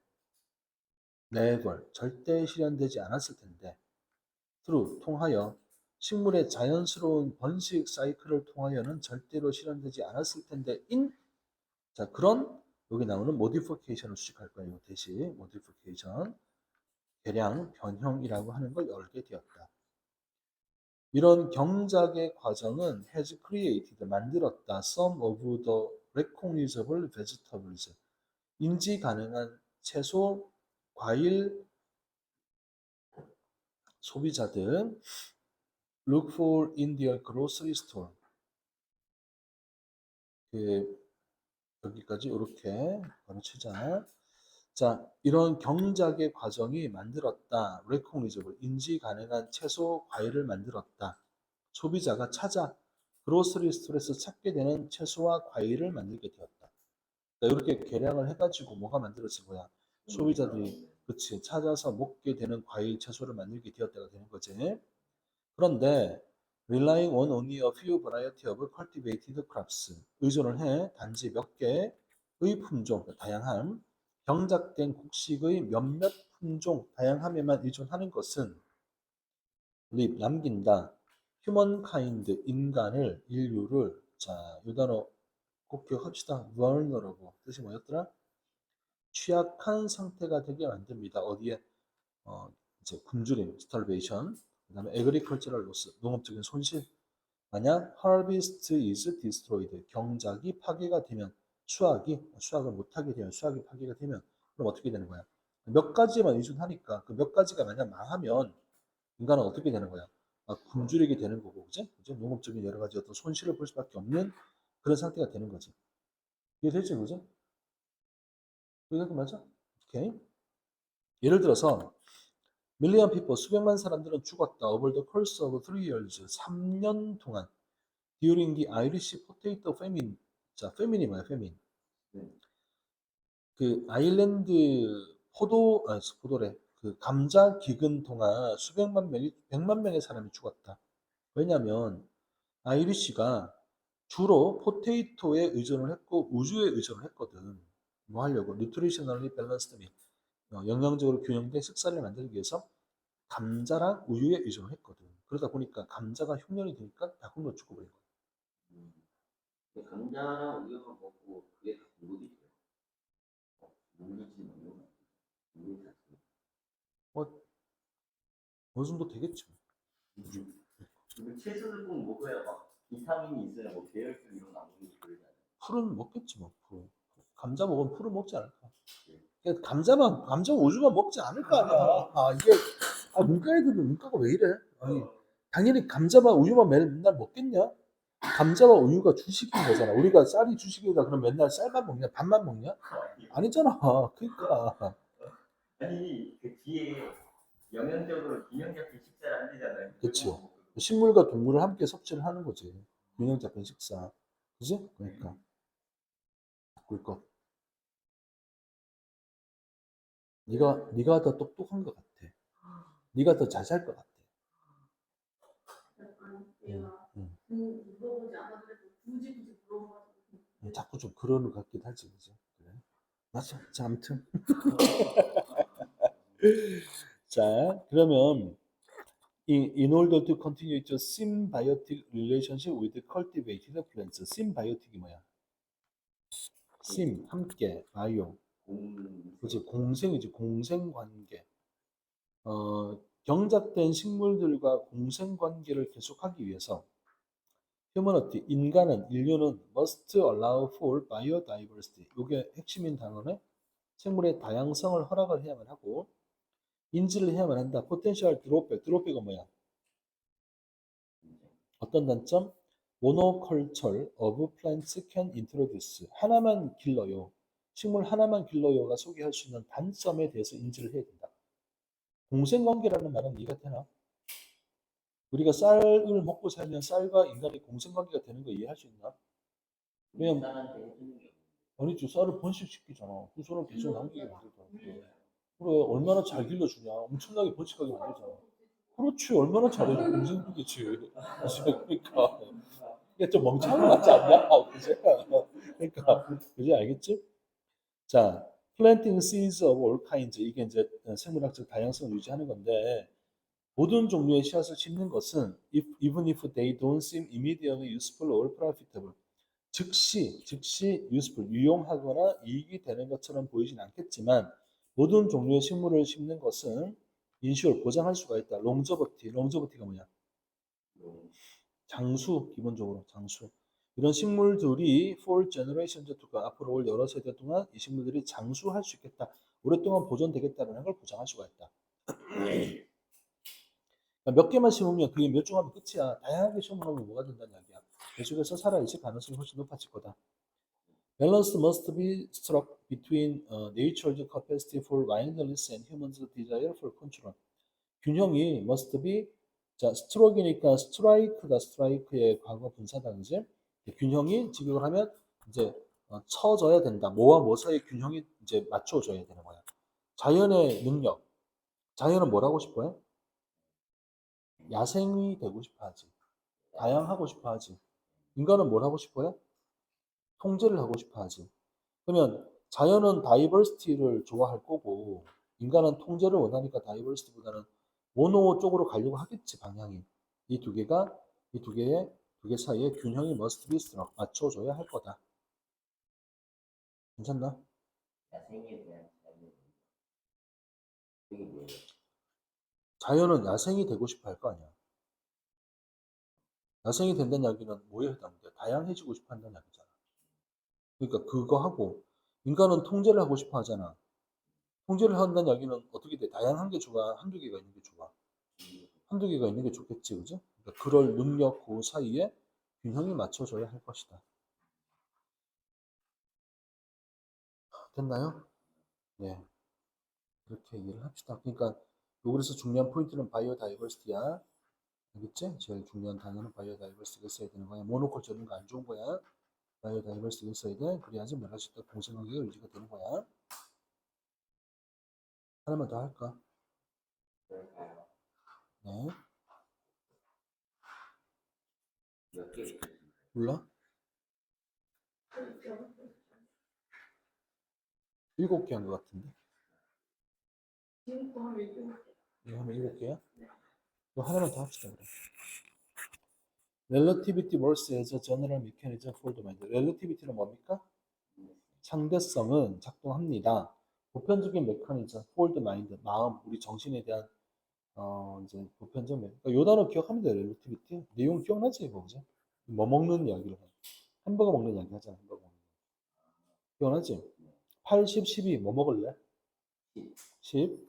never 절대 실현되지 않았을 텐데 through 통하여 식물의 자연스러운 번식 사이클을 통하여는 절대로 실현되지 않았을 텐데 자 그런 여기 나오는 modification을 수식할 거예요. 대신 modification 개량 변형이라고 하는 걸 열게 되었다. 이런 경작의 과정은 has created 만들었다 some of the recognizable vegetables 인지 가능한 채소, 과일 소비자들 look for in their grocery store. 여기까지 이렇게 바로 치자. 자, 이런 경작의 과정이 만들었다. recognizable 인지 가능한 채소, 과일을 만들었다. 소비자가 찾아 그로서리 스토어에서 찾게 되는 채소와 과일을 만들게 되었다. 자, 이렇게 개량을 해가지고 뭐가 만들어진 거야? 소비자들이 그치 찾아서 먹게 되는 과일, 채소를 만들게 되었다가 되는 거지. 그런데 relying on only a few variety of cultivated crops 의존을 해 단지 몇 개의 품종, 다양함, 경작된 곡식의 몇몇 품종, 다양함에만 의존하는 것은 남긴다. humankind, 인류를 자, 이 단어 꼭 기억합시다. vulnerable 뜻이 뭐였더라? 취약한 상태가 되게 만듭니다. 어디에? 이제 굶주림, starvation. 그다음에 agricultural loss, 농업적인 손실. 만약 harvest is destroyed, 경작이 파괴가 되면 수확을 못하게 되면 수확이 파괴가 되면 그럼 어떻게 되는 거야? 몇 가지만 의존하니까 그 몇 가지가 만약 망하면 인간은 어떻게 되는 거야? 굶주리게 되는 거고, 그지? 농업적인 여러 가지 어떤 손실을 볼 수밖에 없는 그런 상태가 되는 거지. 이해되지, 그죠? 그게 맞아? 오케이. 예를 들어서 million people 수백만 사람들은 죽었다. over the course of 3 years 3년 동안 during the Irish potato famine. 자, famine이 뭐야? famine. 그 아일랜드 포도래. 그 감자 기근 동안 수백만 명이 100만 명의 사람이 죽었다. 왜냐면 아이리시가 주로 포테이토에 의존을 했고 우주에 의존을 했거든. 뭐 하려고? 뉴트리셔널리 밸런스드 및 영양적으로 균형된 식사를 만들기 위해서 감자랑 우유에 의존을 했거든. 그러다 보니까 감자가 흉년이 되니까 다 굶어 죽어버린 거야. 감자랑 우유만 먹고 그게 다 공급이 돼요. 물리지 뭐 어느 정도 되겠지. 채소를 꼭 먹어야 막 비타민이 있어야 뭐 계열성 이런 거 안 먹는 거 그러잖아요. 풀은 먹겠지 뭐. 풀. 감자 먹으면 풀은 먹지 않을까? 그러니까 감자 우주만 먹지 않을 거 아니야. 이게 문과 애들은 문과가 왜 이래? 아니 당연히 감자와 우유만 맨날 먹겠냐? 감자와 우유가 주식인 거잖아. 우리가 쌀이 주식이다 그럼 맨날 쌀만 먹냐? 밥만 먹냐? 아니잖아. 그러니까. 아니 그 뒤에 영양적으로 균형 잡힌 식사를 안 되잖아요. 그치. 무조건 먹고. 식물과 동물을 함께 섭취를 하는 거지. 균형 잡힌 식사. 그지? 그러니까. 바꿀 것. 네가 더 똑똑한 것 같아. 네가 더 잘 살 것 같아. 약간 응, 얘가 응. 물어보지 않아도 굳이 물어봐가지고 자꾸 좀 그런 것 같긴 하지, 그지? 그래. 맞아. 자, 아무튼. 자, 그러면 in order to continue its symbiotic relationship with cultivated plants. symbiotic이 뭐야? 심, 함께, 바이오. 그치, 공생이지, 공생관계. 경작된 식물들과 공생관계를 계속하기 위해서 휴머니티, 인류는 must allow for biodiversity. 이게 핵심인 단어네. 생물의 다양성을 허락을 해야만 하고 인지를 해야만 한다. 포텐셜 드롭백은 뭐야? 어떤 단점? 모노컬처 of plants can introduce. 하나만 길러요. 식물 하나만 길러요가 소개할 수 있는 단점에 대해서 인지를 해야 된다. 공생관계라는 말은 이해가 되나? 우리가 쌀을 먹고 살면 쌀과 인간의 공생관계가 되는 거 이해할 수 있나? 왜냐면 인간한테 해주는 게 아니지, 쌀을 번식시키잖아. 그 쌀을 계속 남기게 만들잖아. 그래, 얼마나 잘 길러주냐. 엄청나게 번식하게 만들잖아. 그렇지, 얼마나 잘해줘. 공생이겠지. 그러니까. 이게 좀 멍청한 거 같지 않냐? 그지? 그러니까, 그지? 알겠지? 자, planting seeds of all kinds. 이게 이제 생물학적 다양성을 유지하는 건데, 모든 종류의 씨앗을 심는 것은 even if they don't seem immediately useful or profitable. 즉시 useful, 유용하거나 이익이 되는 것처럼 보이진 않겠지만 모든 종류의 식물을 심는 것은 ensure, 보장할 수가 있다. longevity, 가 뭐냐? 장수, 기본적으로 장수. 이런 식물들이 for generations to come, 앞으로 올 여러 세대 동안 이 식물들이 장수할 수 있겠다. 오랫동안 보존되겠다는 걸 보장할 수가 있다. 몇 개만 심으면 그게 몇 종 하면 끝이야. 다양하게 심으면 뭐가 된다는 이야기야. 계속해서 살아있을 가능성이 훨씬 높아질 거다. Balance must be struck between nature's capacity for violence and human's desire for control. 균형이 must be, 자, stroke이니까 strike다. strike의 과거 분사다, 그지? 균형이 직역을 하면 이제 쳐져야 된다. 뭐와 뭐 사이의 균형이 이제 맞춰줘야 되는 거야. 자연의 능력. 자연은 뭘 하고 싶어요? 야생이 되고 싶어 하지. 다양하고 싶어 하지. 인간은 뭘 하고 싶어요? 통제를 하고 싶어 하지. 그러면 자연은 다이버시티를 좋아할 거고 인간은 통제를 원하니까 다이버시티보다는 모노 쪽으로 가려고 하겠지, 방향이. 이 두 개 사이에 균형이 must be struck, 맞춰줘야 할 거다. 괜찮나? 야생에 대한 자유. 그게 뭐예요? 자연은 야생이 되고 싶어 할 거 아니야. 야생이 된다는 이야기는 뭐에 해당돼? 다양해지고 싶어 한다는 이야기잖아. 그러니까 그거 하고 인간은 통제를 하고 싶어 하잖아. 통제를 한다는 이야기는 어떻게 돼? 다양한 게 좋아? 한두 개가 있는 게 좋아? 한두 개가 있는 게 좋겠지, 그죠? 그러니까 그럴 능력 그 사이에 균형이 맞춰져야 할 것이다. 됐나요? 네. 그렇게 얘기를 합시다. 그러니까 여기서 중요한 포인트는 바이오다이버시티야. 알겠지? 제일 중요한 단어는 바이오다이버시티가 있어야 되는 거야. 모노컬처 이런 거 안 좋은 거야. 바이오다이버시티가 있어야 돼. 그래야지 말할 수 있다. 공생관계가 유지가 되는 거야. 하나만 더 할까? 네. 몇 개 있어요? 몰라? 7개 한 것 같은데. 지금도 하면 이거 이거 하면 7개야? 이거 하나만 더 합시다. 그래. Relativity works as a general mechanism for the mind. Relativity는 뭡니까? 상대성은 작동합니다. 보편적인 메커니즘 for the mind. 마음, 우리 정신에 대한 이제 보편적 메커니즘. 그러니까 요 단어 기억하면 돼. Relativity. 내용 기억나지 이거 그죠? 뭐 먹는 이야기를 해. 햄버거 먹는 이야기 하잖아. 햄버거 먹는 이야기. 기억나지? 80, 12 뭐 먹을래? 10.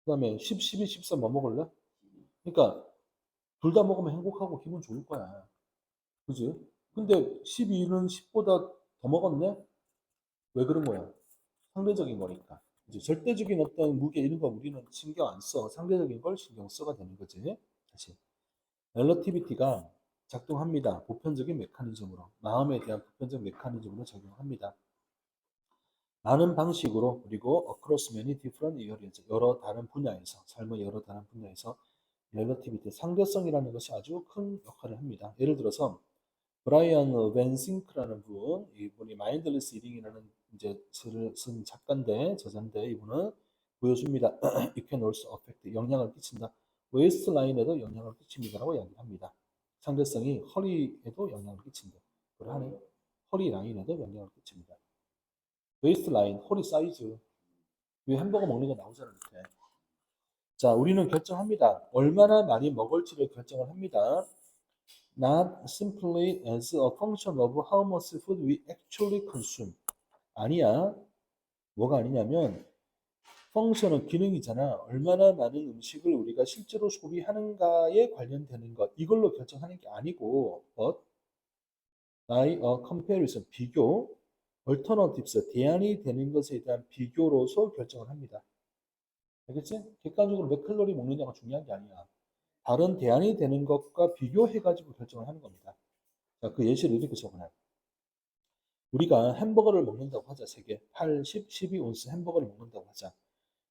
그다음에 10, 12, 13 뭐 먹을래? 그러니까 둘 다 먹으면 행복하고 기분 좋을 거야. 그지? 근데 12는 10보다 더 먹었네? 왜 그런 거야? 상대적인 거니까. 이제 절대적인 어떤 무게 이런 거 우리는 신경 안 써. 상대적인 걸 신경 써가 되는 거지. 다시. 렐러티비티가 작동합니다. 보편적인 메커니즘으로. 마음에 대한 보편적 메커니즘으로 작용합니다. 많은 방식으로 그리고 across many different areas 여러 다른 분야에서 삶의 여러 다른 분야에서 렐러티비티 상대성이라는 것이 아주 큰 역할을 합니다. 예를 들어서 브라이언 벤 싱크라는 분, 이분이 마인드리스 리딩이라는 이제 글을 쓴 작가인데 저자인데 이분은 보여줍니다. It can also affect 영향을 끼친다. 웨이스트 라인에도 영향을 끼칩니다라고 이야기합니다. 상대성이 허리에도 영향을 끼친다. 그러하네. 허리 라인에도 영향을 끼칩니다. 웨이스트 라인, 허리 사이즈. 왜 햄버거 먹는 거 나오잖아 이렇게. 자, 우리는 결정합니다. 얼마나 많이 먹을지를 결정을 합니다. Not simply as a function of how much food we actually consume. 아니야. 뭐가 아니냐면 펑션은 기능이잖아. 얼마나 많은 음식을 우리가 실제로 소비하는가에 관련되는 것. 이걸로 결정하는 게 아니고 but by a comparison, 비교, alternatives, 대안이 되는 것에 대한 비교로서 결정을 합니다. 알겠지? 객관적으로 몇 칼로리 먹느냐가 중요한 게 아니야. 다른 대안이 되는 것과 비교해가지고 결정을 하는 겁니다. 자, 그 예시를 이렇게 적어놔요. 우리가 햄버거를 먹는다고 하자, 3개. 8, 10, 12온스 햄버거를 먹는다고 하자.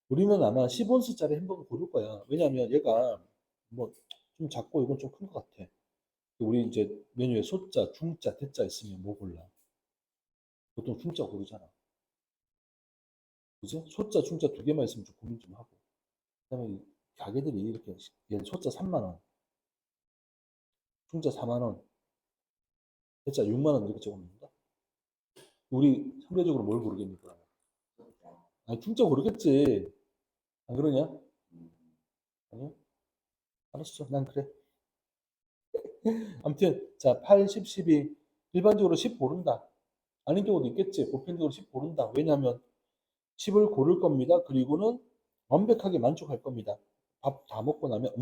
우리는 아마 10온스짜리 햄버거 고를 거야. 왜냐면 얘가 뭐 좀 작고 이건 좀 큰 것 같아. 우리 이제 메뉴에 소자, 중자, 대자 있으면 뭐 골라? 보통 중자 고르잖아. 그지? 소자, 중자 2개만 있으면 좀 고민 좀 하고. 그다음에 이 가게들이 이렇게 예를 소자 3만 원, 중자 4만 원, 대자 6만 원 이렇게 적어놓는다. 우리 상대적으로 뭘 고르겠니까? 아니 중자 고르겠지. 안 그러냐? 아니요? 알았어. 난 그래. 아무튼 자 8, 10, 12 일반적으로 10 고른다. 아닌 경우도 있겠지. 보편적으로 10 고른다. 왜냐하면 10을 고를 겁니다. 그리고는 완벽하게 만족할 겁니다. 밥 다 먹고 나면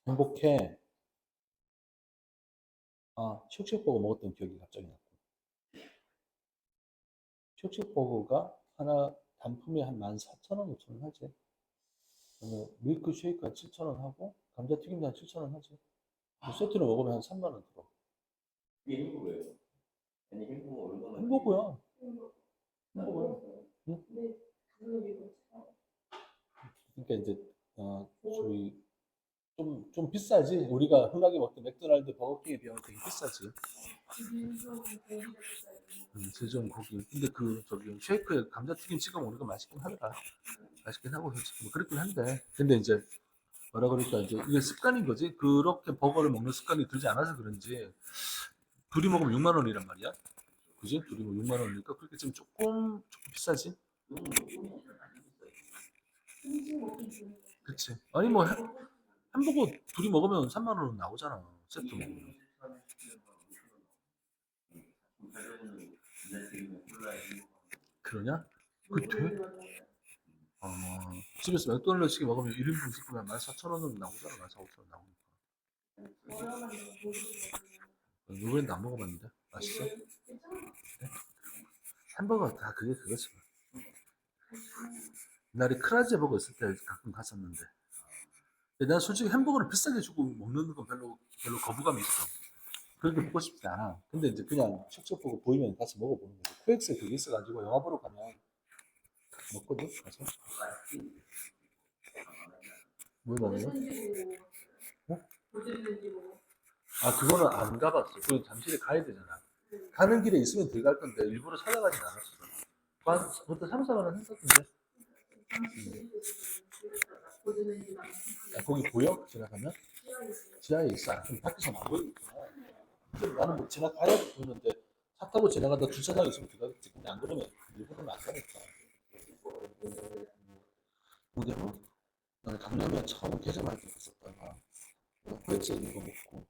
행복해. 아 쉑쉑버거 먹었던 기억이 갑자기 났고 쉑쉑버거가 하나 단품에 한 14,000원, 5,000원 하지. 밀크쉐이크가 7,000원 하고 감자튀김도 한 7,000원 하지. 세트로 먹으면 한 3만 원 들어. 이게 햄버거예요? 아니 햄버거 얼마나 햄버거야. 햄버거. 햄버거야. 응? 근데 가격이 그렇지. 그러니까 이제 저희 좀 비싸지. 우리가 흔하게 먹던 맥도날드 버거킹에 비하면 되게 비싸지. 기준적으로 고기가 비싸요. 세종 고기. 근데 그 저기 쉐이크에 감자튀김 찍어 먹는 거 맛있긴 하더라. 맛있긴 하고 솔직히 뭐 그렇긴 한데. 근데 이제 뭐라 그럴까 이제 이게 습관인 거지. 그렇게 버거를 먹는 습관이 들지 않아서 그런지 둘이 먹으면 6만 원이란 말이야. 그지? 둘이 뭐 6만 원이니까 그렇게 좀 조금 비싸지. 음식 먹기 좋은 거. 그치? 아니 뭐 햄버거 둘이 먹으면 3만 원 나오잖아. 세트 먹으면. 그러냐? 그 돼? 어, 집에서 맥도날드 치킨 먹으면 1인분 시키면 14,000원은 나오잖아. 14,500원 나오니까. 노브랜드 안 먹어봤는데 맛있어? 햄버거 다 그게 그거지. 옛날에 크라제 버거 있을 때 가끔 갔었는데 근데 난 솔직히 햄버거를 비싸게 주고 먹는 건 별로 거부감이 있어. 그렇게 먹고 싶지 않아. 근데 이제 그냥 척척 보고 보이면 가서 먹어보는 거지. 코엑스에 그게 있어가지고 영화 보러 가면 먹거든. 가서 뭘 먹어요? 어? 아 그거는 안 가봤어. 그 잠실에 가야 되잖아. 가는 길에 있으면 들어갈 건데 일부러 찾아가진 않았어. 그것도 3, 4만 원 했었는데. 아, 거기 보여? 지나가면? 지하에 있어. 좀 밖에서 안 보이니까. 나는 뭐 지나가야 보이는데 차 타고 지나가다 주차장에 있으면 들어가겠지. 근데 안 그러면 일부러는 안 가니까. 그대로 나는 강남에 처음 개점할 때 갔었다가 코엑스에 있는 거 먹고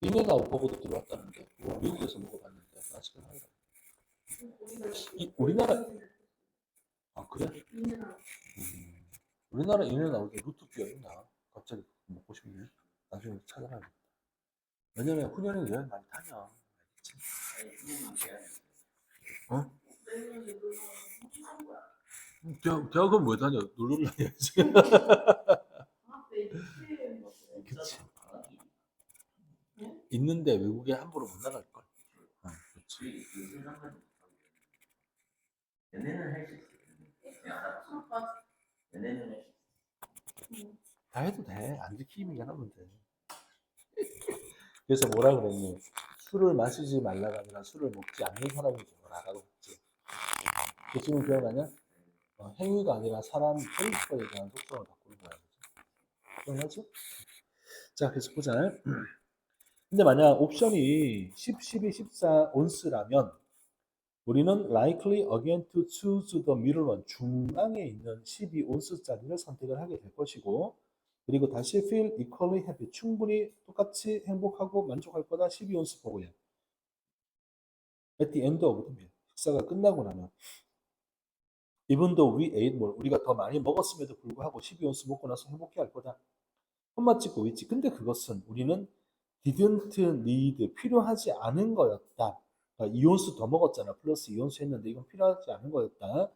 인앤아웃 버거도 들어왔다는데 그거 미국에서 먹어봤는데 맛있긴 하더라. 우리나라 아 그래? 우리나라 인앤아웃에 루트비어 있나? 갑자기 먹고 싶네. 나중에 찾아봐야겠다. 왜냐면 훈련이 여행 많이 다녀. 알겠지? 아니 선생님 제가 어? 내년에 놀러 가는 거야. 대학은 왜 다녀? 놀러 다녀야지. 아, 내 유치원 거 그래. 그치. 방학이 있는데 외국에 함부로 못 나갈걸. 그렇지. 그 생각만 연애는 할 수 있어. 맞아. 연애는 할 수 있어. 다 해도 돼. 안 지키기만 하면 돼. 그래서 뭐라 그랬니? 술을 마시지 말라가 아니라 술을 먹지 않는 사람이 되어라라고 했지. 그 지금 기억나냐? 행위가 아니라 사람 캐릭터에 대한 속성을 바꾸는 거야. 기억나지? 자, 계속 보자. 근데 만약 옵션이 10, 12, 14 온스라면 우리는 likely again to choose the middle one. 중앙에 있는 12 온스짜리를 선택을 하게 될 것이고 그리고 다시 feel equally happy. 충분히 똑같이 행복하고 만족할 거다. 12 온스 보고요. at the end of the meal. 식사가 끝나고 나면 even though we ate more. 우리가 더 많이 먹었음에도 불구하고 12 온스 먹고 나서 행복해 할 거다. 콤마 찍고 있지. 근데 그것은 우리는 didn't need. 필요하지 않은 거였다. 그러니까 2온수 더 먹었잖아. 플러스 2온수 했는데 이건 필요하지 않은 거였다.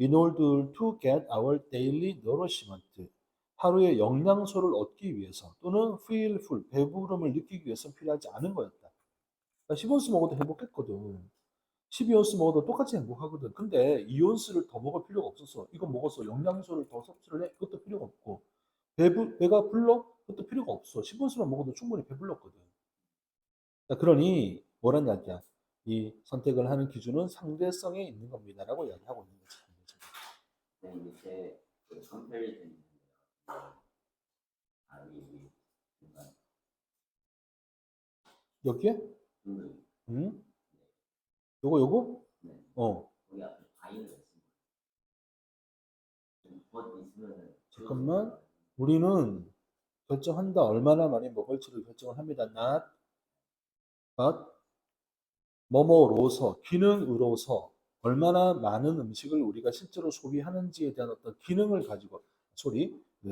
In order to get our daily nourishment. 하루의 영양소를 얻기 위해서 또는 feel full. 배부름을 느끼기 위해서 필요하지 않은 거였다. 그러니까 10온수 먹어도 행복했거든. 12온수 먹어도 똑같이 행복하거든. 근데 2온수를 더 먹을 필요가 없었어. 이거 먹어서 영양소를 더 섭취를 해. 그것도 필요가 없고. 배가 불러? 그것도 필요가 없어. 10온수만 먹어도 충분히 배불렀거든. 자, 그러니 뭐란 이야기야? 이 선택을 하는 기준은 상대성에 있는 겁니다라고 이야기하고 있는 거지. 네, 밑에 그 컴패리즌 여기에? 응? 요거? 네. 어. 거기 앞에 바이를 있습니다. 곧 있으면은 잠깐만. 우리는 결정한다. 얼마나 많이 먹을지를 결정을 합니다. not, but, 뭐뭐로서, 기능으로서 얼마나 많은 음식을 우리가 실제로 소비하는지에 대한 어떤 기능을 가지고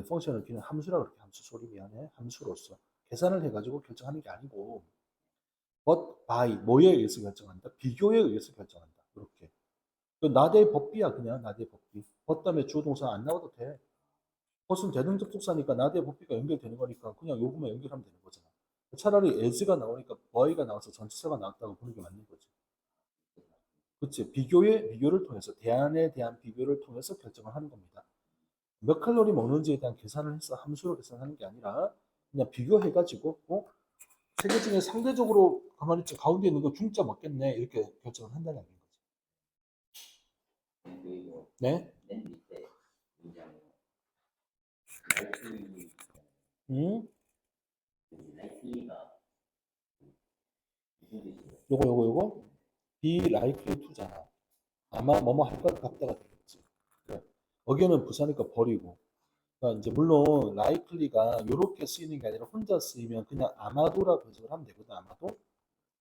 펑셔널 기능 함수라 그렇게 함수 미안해. 함수로서 계산을 해가지고 결정하는 게 아니고 but by 뭐에 의해서 결정한다? 비교에 의해서 결정한다. 이렇게. 나대의 법비야 그냥 나대의 법비. but 다음에 주어 동사 안 나와도 돼. but은 대등접속사니까 나대의 법비가 연결되는 거니까 그냥 요것만 연결하면 되는 거잖아. 차라리 as가 나오니까 boy가 나와서 전치사가 나왔다고 보는 게 맞는 거지. 그치? 비교를 통해서, 대안에 대한 비교를 통해서 결정을 하는 겁니다. 몇 칼로리 먹는지에 대한 계산을 해서 함수로 계산하는 게 아니라 그냥 비교해가지고, 세 개 중에 상대적으로 가만히 있지, 가운데 있는 거 중짜 먹겠네. 이렇게 결정을 한다는 얘기인 거지. 그리고 네? 맨 밑에 굉장히 라이플리 응? 라이플리가 무슨 뜻이에요? 요거? be likely to잖아. 아마 뭐뭐 할 것 같다가 되겠지. 그래. 여기는 부사니까 버리고. 그러니까 이제 물론 likely가 이렇게 쓰이는 게 아니라 혼자 쓰이면 그냥 아마도라고 해석을 하면 되거든. 아마도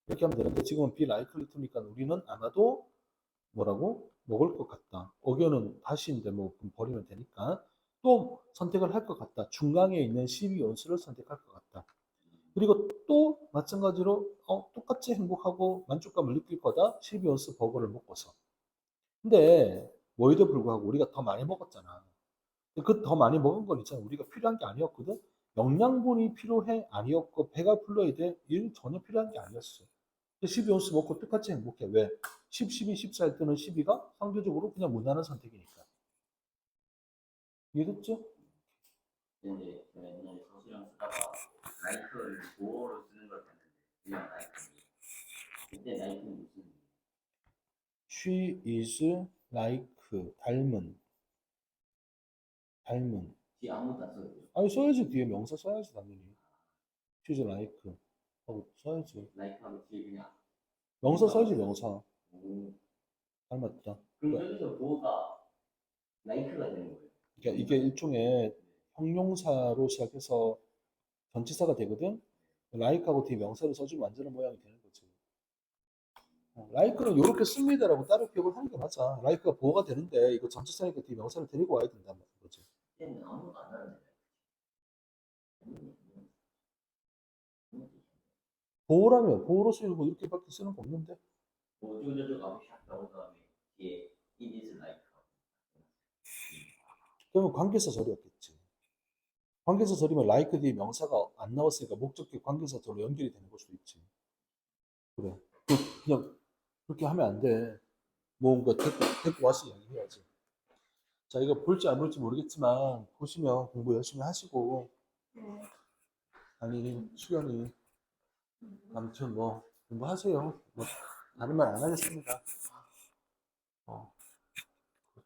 이렇게 하면 되는데 지금은 be likely to니까 우리는 아마도 뭐라고 먹을 것 같다. 어견은 다시인데 뭐 버리면 되니까 또 선택을 할 것 같다. 중앙에 있는 12온수를 선택할 것 같다. 그리고 또 마찬가지로 똑같이 행복하고 만족감을 느낄 거다. 12온수 버거를 먹고서. 근데 뭐에도 불구하고 우리가 더 많이 먹었잖아. 그 더 많이 먹은 건 있잖아. 우리가 필요한 게 아니었거든. 영양분이 필요해 아니었고 배가 불러야 돼. 이는 전혀 필요한 게 아니었어. 12온스 먹고 똑같이 행복해. 왜? 10, 12, 14 할 때는 12가 상대적으로 그냥 무난한 선택이니까. 이해됐죠? 근데 제가 옛날에 서술형 쓰다가 라이프를 보어로 쓰는 걸 봤는데 그냥 라이프 그때 라이프는 무슨 She is like 닮은 뒤 아무것도 안 써요. 아니 써야지. 뒤에 명사 써야지 당연히. She's like 하고 써야지. 라이프하고 뒤에 그냥 명사 써야지. 명사 닮았다. 그럼 여기서 보어가 라이크가 되는 거예요. 그러니까 이게 일종의 형용사로 시작해서 전치사가 되거든. like하고 뒤에 명사를 써주면 완전한 모양이 되는 거지. like는 이렇게 씁니다라고 따로 기억을 하는 게 맞아. like가 보호가 되는데 이거 전치사니까 뒤에 명사를 데리고 와야 된다는 거지. 그때는 아무것도 안 하는데 보호라며 보호로 쓰고 이렇게밖에 쓰는 거 없는데. 뭐 어쩌고저쩌고 하고 샥 나온 다음에 뒤에 it is like 그러면 관계사절이었겠지. 관계사절이면 like 뒤에 명사가 안 나왔으니까 목적격 관계사절로 연결이 되는 걸 수도 있지. 그래. 그냥 그렇게 하면 안 돼. 뭔가 데리고 와서 이야기해야지. 자, 이거 볼지 안 볼지 모르겠지만 보시면 공부 열심히 하시고, 네. 아니 수연이 아무튼 뭐 공부하세요. 뭐 다른 말 안 하겠습니다.